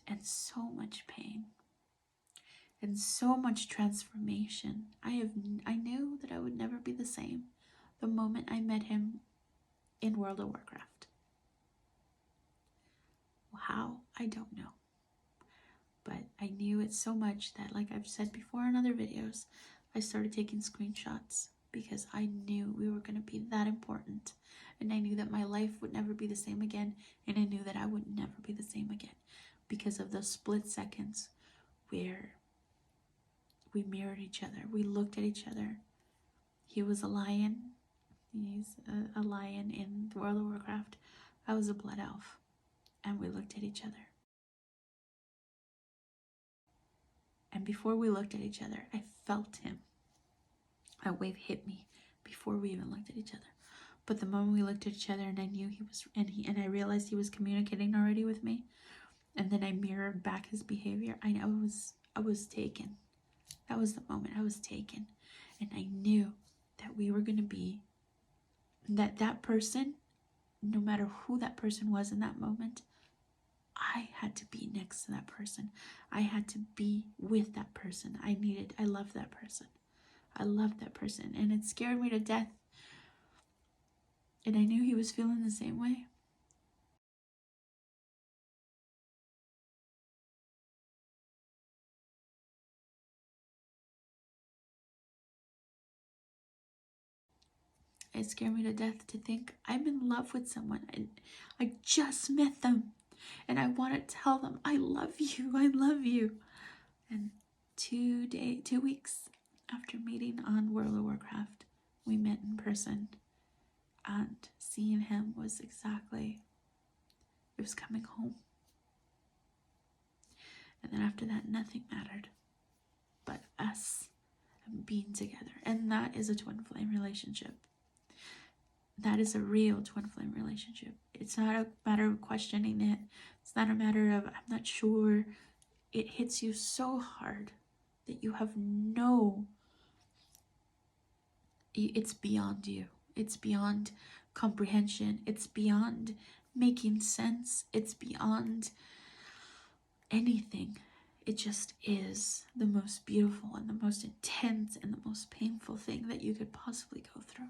and so much pain and so much transformation. I knew that I would never be the same the moment I met him in World of Warcraft. How? I don't know. But I knew it so much that, like I've said before in other videos, I started taking screenshots because I knew we were going to be that important. And I knew that my life would never be the same again. And I knew that I would never be the same again because of those split seconds where we mirrored each other. We looked at each other. He was a lion. He's a lion in the World of Warcraft. I was a blood elf. And we looked at each other. And before we looked at each other, I felt him. A wave hit me before we even looked at each other. But the moment we looked at each other and I knew he was, and I realized he was communicating already with me, and then I mirrored back his behavior, I was taken. That was the moment I was taken. And I knew that we were going to be, that person, no matter who that person was in that moment, I had to be next to that person. I had to be with that person. I loved that person. I loved that person. And it scared me to death. And I knew he was feeling the same way. It scared me to death to think I'm in love with someone and I just met them and I want to tell them I love you, I love you. And 2 weeks after meeting on World of Warcraft, we met in person, and seeing him was exactly, it was coming home. And then after that, nothing mattered but us being together. And that is a twin flame relationship. That is a real twin flame relationship. It's not a matter of questioning it. It's not a matter of, I'm not sure. It hits you so hard that you have it's beyond you. It's beyond comprehension. It's beyond making sense. It's beyond anything. It just is the most beautiful and the most intense and the most painful thing that you could possibly go through.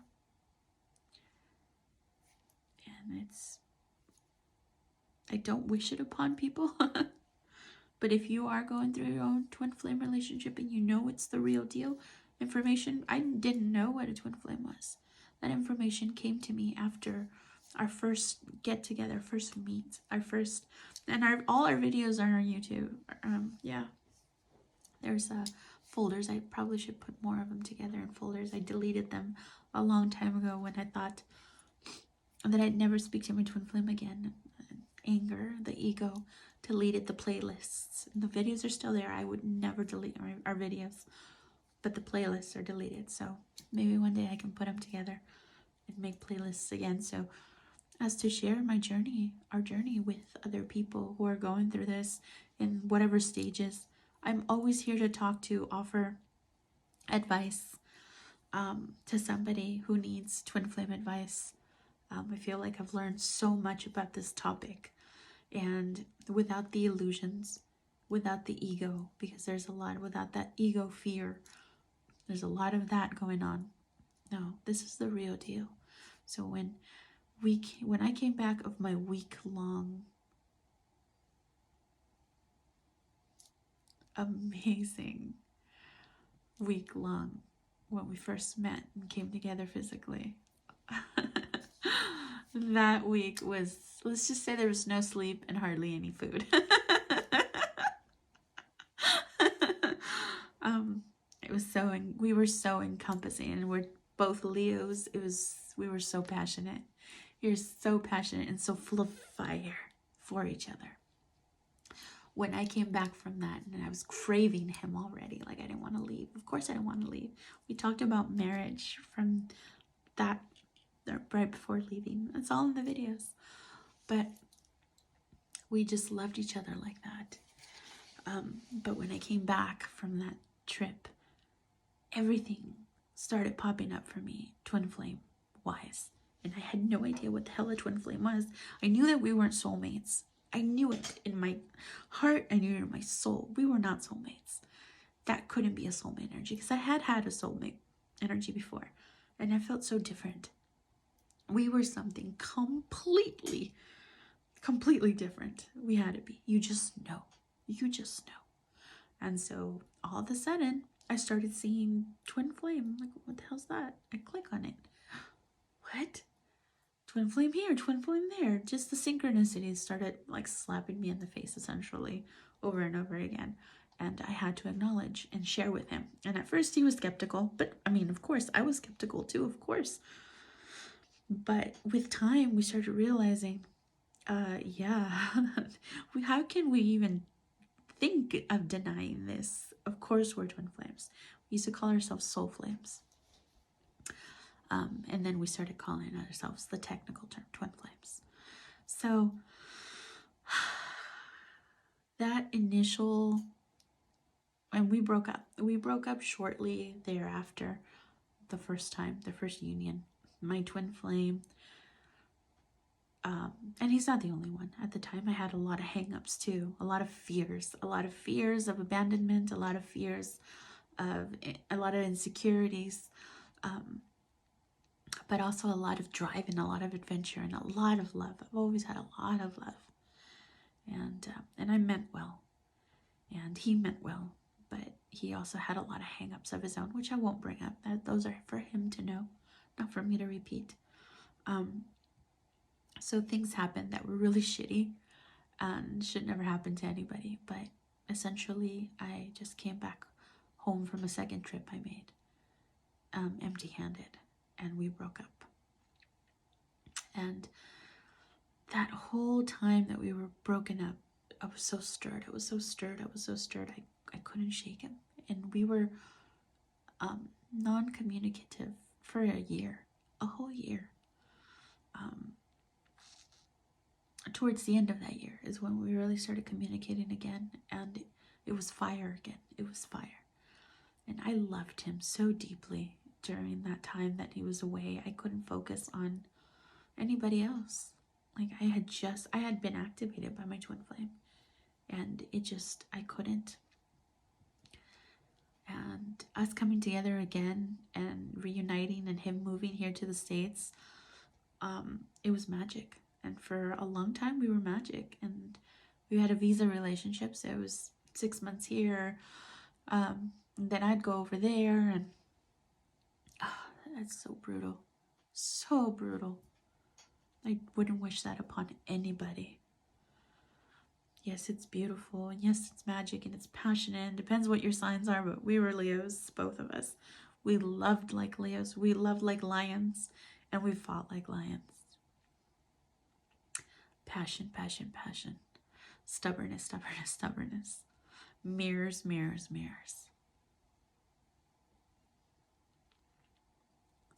And I don't wish it upon people. But if you are going through your own twin flame relationship and you know it's the real deal, information, I didn't know what a twin flame was. That information came to me after our first get together, first meet, all our videos are on YouTube. Yeah, there's folders. I probably should put more of them together in folders. I deleted them a long time ago when I thought that I'd never speak to my twin flame again. Anger, the ego, deleted the playlists. The videos are still there. I would never delete our videos, but the playlists are deleted. So maybe one day I can put them together and make playlists again. So as to share my journey, our journey with other people who are going through this in whatever stages. I'm always here to talk to, offer advice to somebody who needs twin flame advice. I feel like I've learned so much about this topic, and without the illusions, without the ego, because there's a lot, without that ego fear, there's a lot of that going on. No, this is the real deal. So when I came back of my week-long amazing week-long when we first met and came together physically, that week was, let's just say there was no sleep and hardly any food. It was we were so encompassing, and we're both Leos. We were so passionate. You're so passionate and so full of fire for each other. When I came back from that, and I was craving him already, like I didn't want to leave. Of course I didn't want to leave. We talked about marriage from that right before leaving. It's all in the videos. But we just loved each other like that. But when I came back from that trip, everything started popping up for me, twin flame wise. And I had no idea what the hell a twin flame was. I knew that we weren't soulmates. I knew it in my heart. I knew it in my soul. We were not soulmates. That couldn't be a soulmate energy, because I had a soulmate energy before. And I felt so different. We were something completely different. We had to be. You just know. You just know. And so all of a sudden, I started seeing twin flame. I'm like, what the hell's that? I click on it. What? Twin flame here, twin flame there. Just the synchronicities started like slapping me in the face, essentially, over and over again. And I had to acknowledge and share with him. And at first he was skeptical, but I mean, of course, I was skeptical too, of course. But with time, we started realizing, yeah, how can we even think of denying this? Of course, we're twin flames. We used to call ourselves soul flames. And then we started calling ourselves the technical term twin flames. So that initial, and we broke up. We broke up shortly thereafter, the first union. My twin flame, and he's not the only one. At the time, I had a lot of hang-ups too, a lot of fears of abandonment, a lot of insecurities, but also a lot of drive and a lot of adventure and a lot of love. I've always had a lot of love, and I meant well, and he meant well, but he also had a lot of hang-ups of his own, which I won't bring up. Those are for him to know, not for me to repeat. So things happened that were really shitty and should never happen to anybody. But essentially, I just came back home from a second trip I made, empty-handed, and we broke up. And that whole time that we were broken up, I was so stirred. I was so stirred. I couldn't shake him. And we were non-communicative for a year, a whole year. Towards the end of that year is when we really started communicating again, and it was fire again. It was fire. And I loved him so deeply during that time that he was away. I couldn't focus on anybody else. Like I had been activated by my twin flame, and I couldn't. And us coming together again and reuniting and him moving here to the States, it was magic. And for a long time we were magic, and we had a visa relationship, so it was 6 months here, and then I'd go over there, and that's so brutal, so brutal. I wouldn't wish that upon anybody. Yes, it's beautiful, and yes, it's magic, and it's passionate, and depends what your signs are, but we were Leos, both of us. We loved like Leos, we loved like lions, and we fought like lions. Passion, passion, passion. Stubbornness, stubbornness, stubbornness. Mirrors, mirrors, mirrors.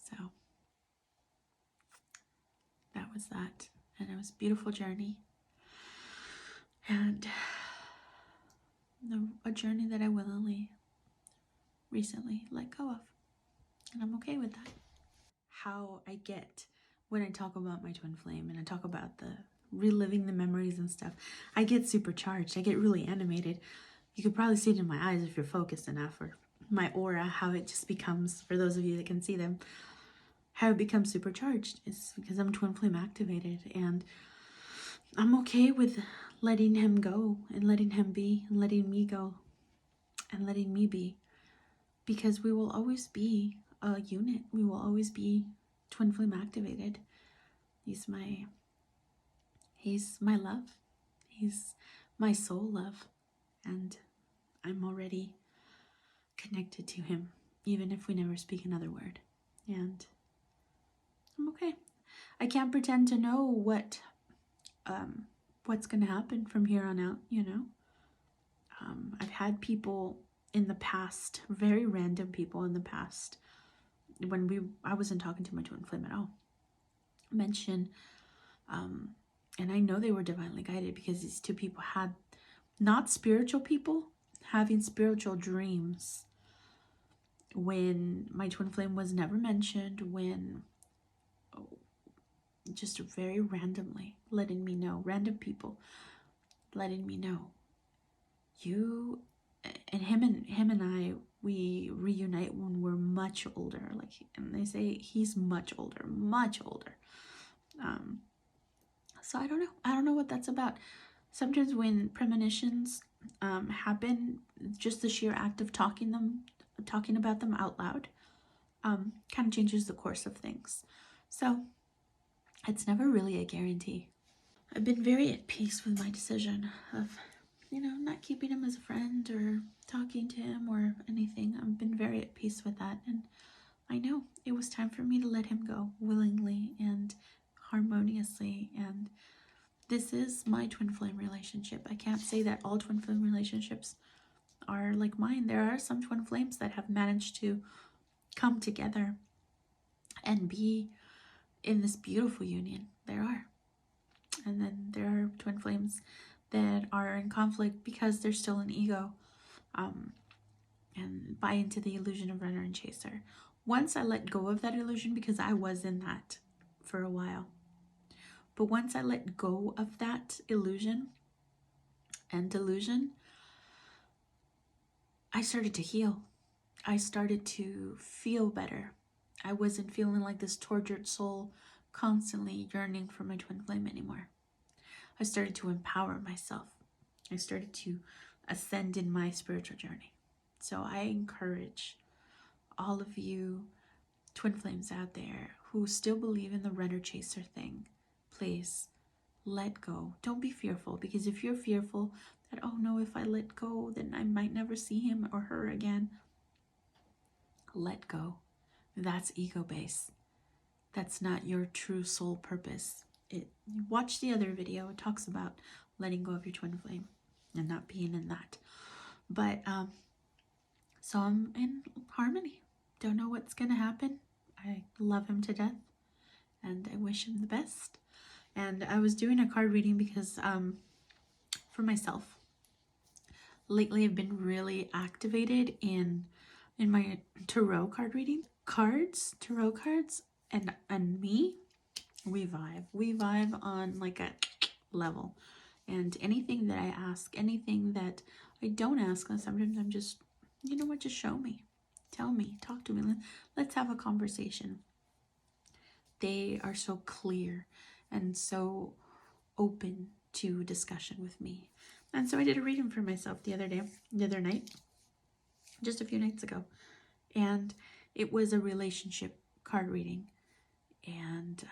So that was that. And it was a beautiful journey. And a journey that I willingly recently let go of. And I'm okay with that. How I get when I talk about my twin flame and I talk about the reliving the memories and stuff, I get supercharged. I get really animated. You could probably see it in my eyes if you're focused enough, or my aura, how it just becomes, for those of you that can see them, how it becomes supercharged. It's because I'm twin flame activated, and I'm okay with letting him go and letting him be and letting me go and letting me be, because we will always be a unit. We will always be twin flame activated. He's my love. He's my soul love, and I'm already connected to him, even if we never speak another word. And I'm okay. I can't pretend to know what's going to happen from here on out, you know. I've had people in the past, very random people in the past, when I wasn't talking to my twin flame at all, mention, and I know they were divinely guided, because these two people had, not spiritual people, having spiritual dreams when my twin flame was never mentioned, when just very randomly letting me know, random people letting me know, you and him and I, we reunite when we're much older. Like, and they say he's much older, much older. So I don't know what that's about. Sometimes when premonitions happen, just the sheer act of talking about them out loud kind of changes the course of things. So it's never really a guarantee. I've been very at peace with my decision of, not keeping him as a friend or talking to him or anything. I've been very at peace with that, and I know it was time for me to let him go willingly and harmoniously. And this is my twin flame relationship. I can't say that all twin flame relationships are like mine. There are some twin flames that have managed to come together and be in this beautiful union. There are. And then there are twin flames that are in conflict because they're still an ego, and buy into the illusion of runner and chaser. Once I let go of that illusion, because I was in that for a while, but once I let go of that illusion and delusion, I started to heal. I started to feel better. I wasn't feeling like this tortured soul constantly yearning for my twin flame anymore. I started to empower myself. I started to ascend in my spiritual journey. So I encourage all of you twin flames out there who still believe in the runner chaser thing, please let go. Don't be fearful, because if you're fearful that, oh no, if I let go, then I might never see him or her again, let go. That's ego base. That's not your true soul purpose. Watch the other video. It talks about letting go of your twin flame and not being in that. But so I'm in harmony. don't know what's gonna happen. I love him to death and I wish him the best. And I was doing a card reading because for myself, lately I've been really activated in my tarot card reading. Tarot cards and me, we vibe on like a level. And anything that I ask, anything that I don't ask, sometimes I'm just, you know what, just show me, tell me, talk to me, let's have a conversation. They are so clear and so open to discussion with me. And so I did a reading for myself the other night, just a few nights ago. And it was a relationship card reading. And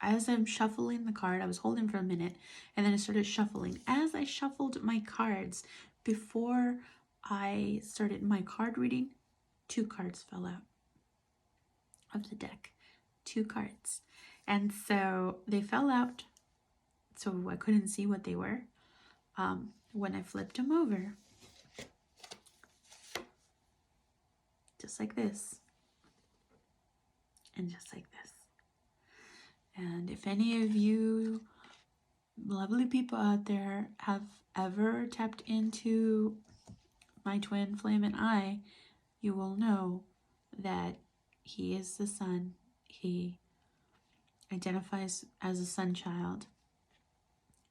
as I'm shuffling the card, I was holding for a minute and then I started shuffling. As I shuffled my cards, before I started my card reading, 2 cards fell out of the deck. 2 cards. And so they fell out, so I couldn't see what they were. When I flipped them over, just like this, and just like this. And if any of you lovely people out there have ever tapped into my twin flame and I, you will know that he is the sun. He identifies as a sun child,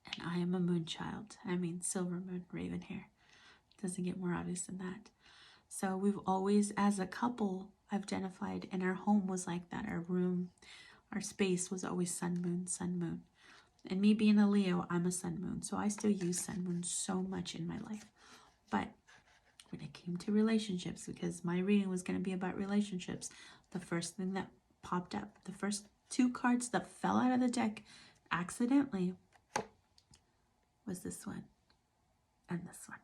and I am a moon child. I mean, silver moon, raven hair. Doesn't get more obvious than that. So we've always, as a couple, identified, and our home was like that. Our room, our space was always sun, moon, sun, moon. And me being a Leo, I'm a sun, moon. So I still use sun, moon so much in my life. But when it came to relationships, because my reading was going to be about relationships, the first thing that popped up, the first 2 cards that fell out of the deck accidentally was this one and this one.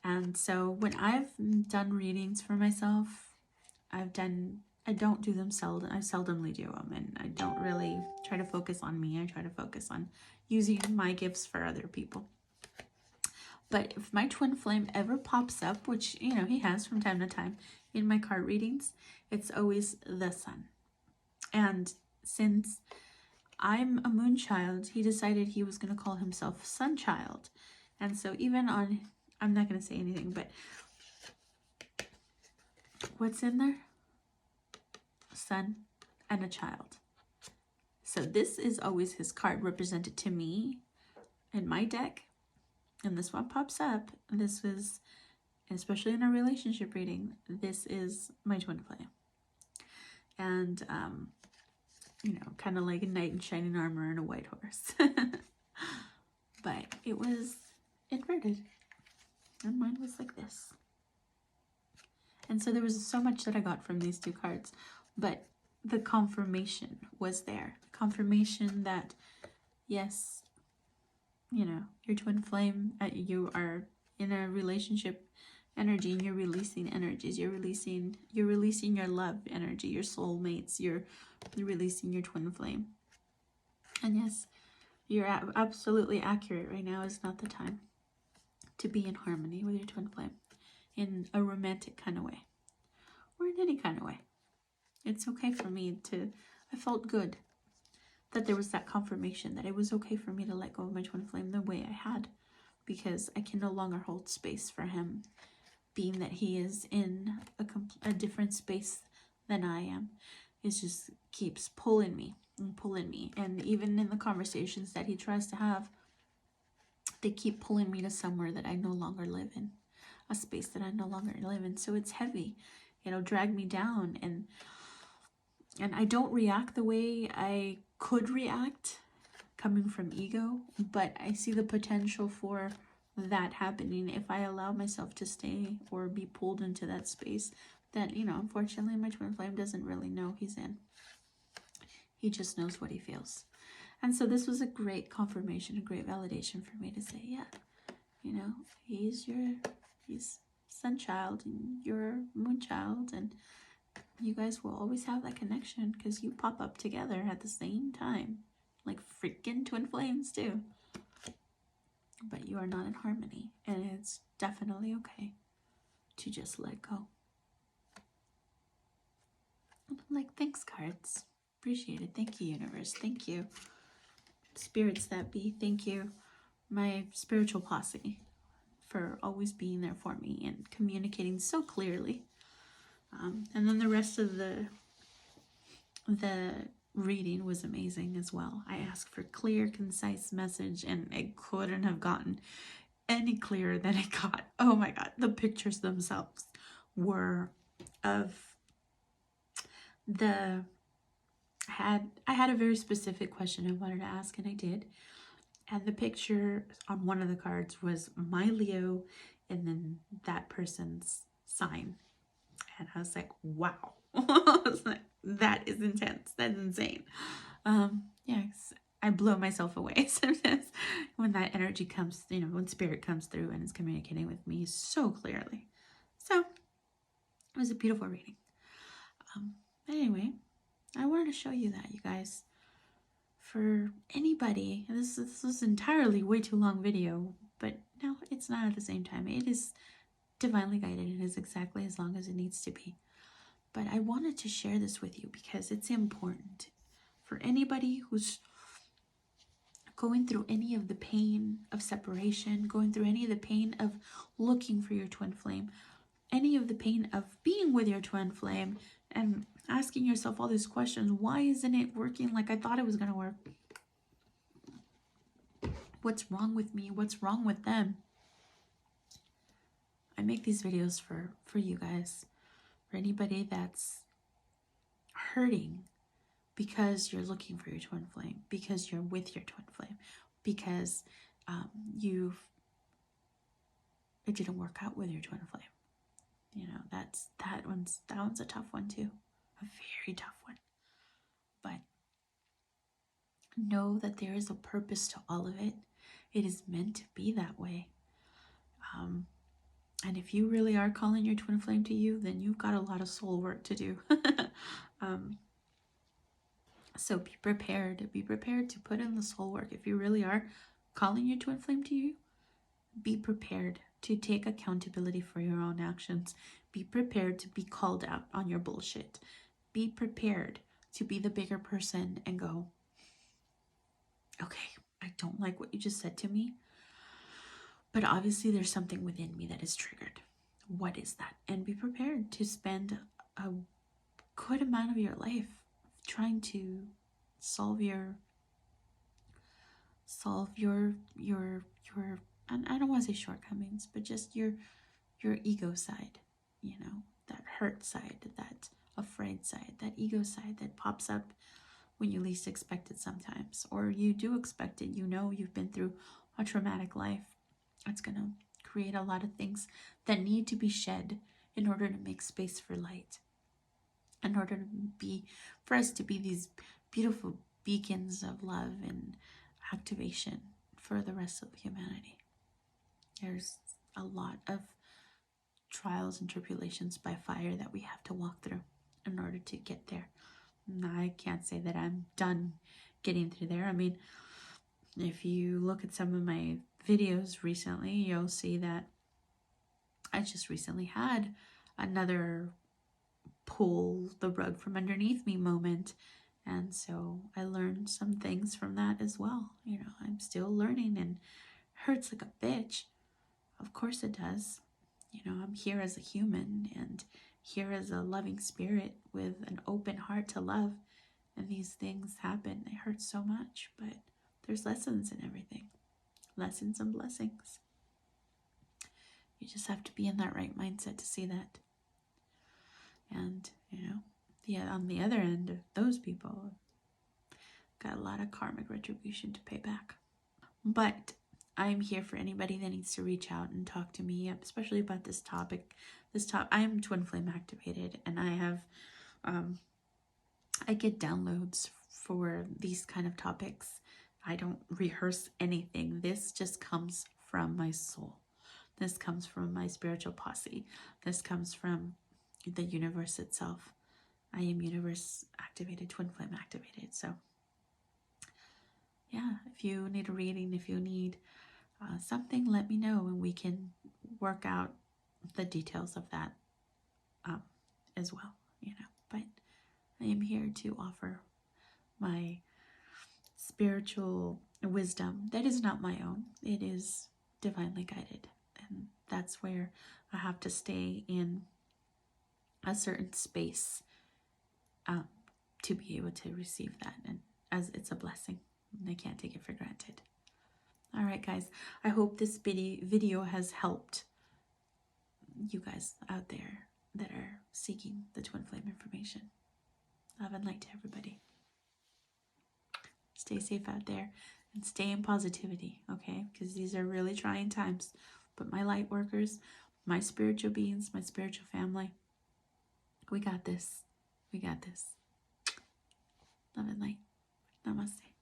And so when I've done readings for myself, I don't do them seldom. I seldomly do them, and I don't really try to focus on me. I try to focus on using my gifts for other people. But if my twin flame ever pops up, which, you know, he has from time to time in my card readings, it's always the sun. And since I'm a moon child, he decided he was going to call himself sun child. And so even on, I'm not going to say anything, but what's in there? Sun and a child. So this is always his card represented to me in my deck. And this one pops up. This was, especially in a relationship reading, this is my twin flame. And, you know, kind of like a knight in shining armor and a white horse. But it was inverted. And mine was like this. And so there was so much that I got from these 2 cards. But the confirmation was there. Confirmation that, yes, you know, your twin flame, you are in a relationship energy and you're releasing energies. You're releasing your love energy, your soulmates. You're releasing your twin flame. And yes, you're absolutely accurate. Right now is not the time to be in harmony with your twin flame in a romantic kind of way or in any kind of way. It's okay for me to, I felt good that there was that confirmation that it was okay for me to let go of my twin flame the way I had, because I can no longer hold space for him, being that he is in a different space than I am. It just keeps pulling me and pulling me. And even in the conversations that he tries to have, they keep pulling me to somewhere that I no longer live in, a space that I no longer live in. So it's heavy. It'll drag me down, and I don't react the way I could react coming from ego, but I see the potential for that happening if I allow myself to stay or be pulled into that space that, you know, unfortunately my twin flame doesn't really know he's in. He just knows what he feels. And so this was a great confirmation, a great validation for me to say, yeah, you know, he's sun child and you're moon child, and you guys will always have that connection because you pop up together at the same time, like freaking twin flames too. But you are not in harmony, and it's definitely okay. to just let go. And I'm like, thanks, cards. Appreciate it. Thank you, universe. Thank you, spirits that be. Thank you, my spiritual posse, for always being there for me and communicating so clearly. And then the rest of the reading was amazing as well. I asked for clear, concise message, and it couldn't have gotten any clearer than it got. Oh my god, the pictures themselves were of the I had a very specific question I wanted to ask, and I did. And the picture on one of the cards was my Leo and then that person's sign. And I was like, wow. I was like, that is intense. That's insane. Yes, I blow myself away sometimes when that energy comes, when spirit comes through and is communicating with me so clearly. So it was a beautiful reading. Anyway, I wanted to show you that, you guys. For anybody, this was entirely way too long video, but no, it's not at the same time. It is divinely guided and is exactly as long as it needs to be. But I wanted to share this with you because it's important for anybody who's going through any of the pain of separation, going through any of the pain of looking for your twin flame, any of the pain of being with your twin flame and asking yourself all these questions. Why isn't it working like I thought it was going to work? What's wrong with me? What's wrong with them? I make these videos for you guys, for anybody that's hurting because you're looking for your twin flame, because you're with your twin flame, because it didn't work out with your twin flame. That one's a tough one too, a very tough one. But know that there is a purpose to all of it. It is meant to be that way. And if you really are calling your twin flame to you, then you've got a lot of soul work to do. So be prepared. Be prepared to put in the soul work. If you really are calling your twin flame to you, be prepared to take accountability for your own actions. Be prepared to be called out on your bullshit. Be prepared to be the bigger person and go, okay, I don't like what you just said to me, but obviously there's something within me that is triggered. What is that? And be prepared to spend a good amount of your life trying to solve your and I don't want to say shortcomings, but just your ego side, that hurt side, that afraid side, that ego side that pops up when you least expect it sometimes, or you do expect it. You've been through a traumatic life. It's gonna create a lot of things that need to be shed in order to make space for light, in order for us to be these beautiful beacons of love and activation for the rest of humanity. There's a lot of trials and tribulations by fire that we have to walk through in order to get there. And I can't say that I'm done getting through there. I mean, if you look at some of my videos recently, you'll see that I just recently had another pull the rug from underneath me moment. And so I learned some things from that as well. I'm still learning and hurts like a bitch. Of course it does. I'm here as a human and here as a loving spirit with an open heart to love. And these things happen. They hurt so much, but there's lessons in everything. Lessons and blessings. You just have to be in that right mindset to see that. And, on the other end of those people, got a lot of karmic retribution to pay back. But I'm here for anybody that needs to reach out and talk to me, especially about this topic. I am twin flame activated, and I have, I get downloads for these kind of topics. I don't rehearse anything. This just comes from my soul. This comes from my spiritual posse. This comes from the universe itself. I am universe activated, twin flame activated. So yeah, if you need a reading, if you need something, let me know and we can work out the details of that as well, you know. But I am here to offer my spiritual wisdom that is not my own. It is divinely guided. And that's where I have to stay in a certain space to be able to receive that. And as it's a blessing, I can't take it for granted. All right, guys, I hope this video has helped you guys out there that are seeking the twin flame information. Love and light to everybody. Stay safe out there and stay in positivity, okay? Because these are really trying times. But my light workers, my spiritual beings, my spiritual family, we got this. We got this. Love and light. Namaste.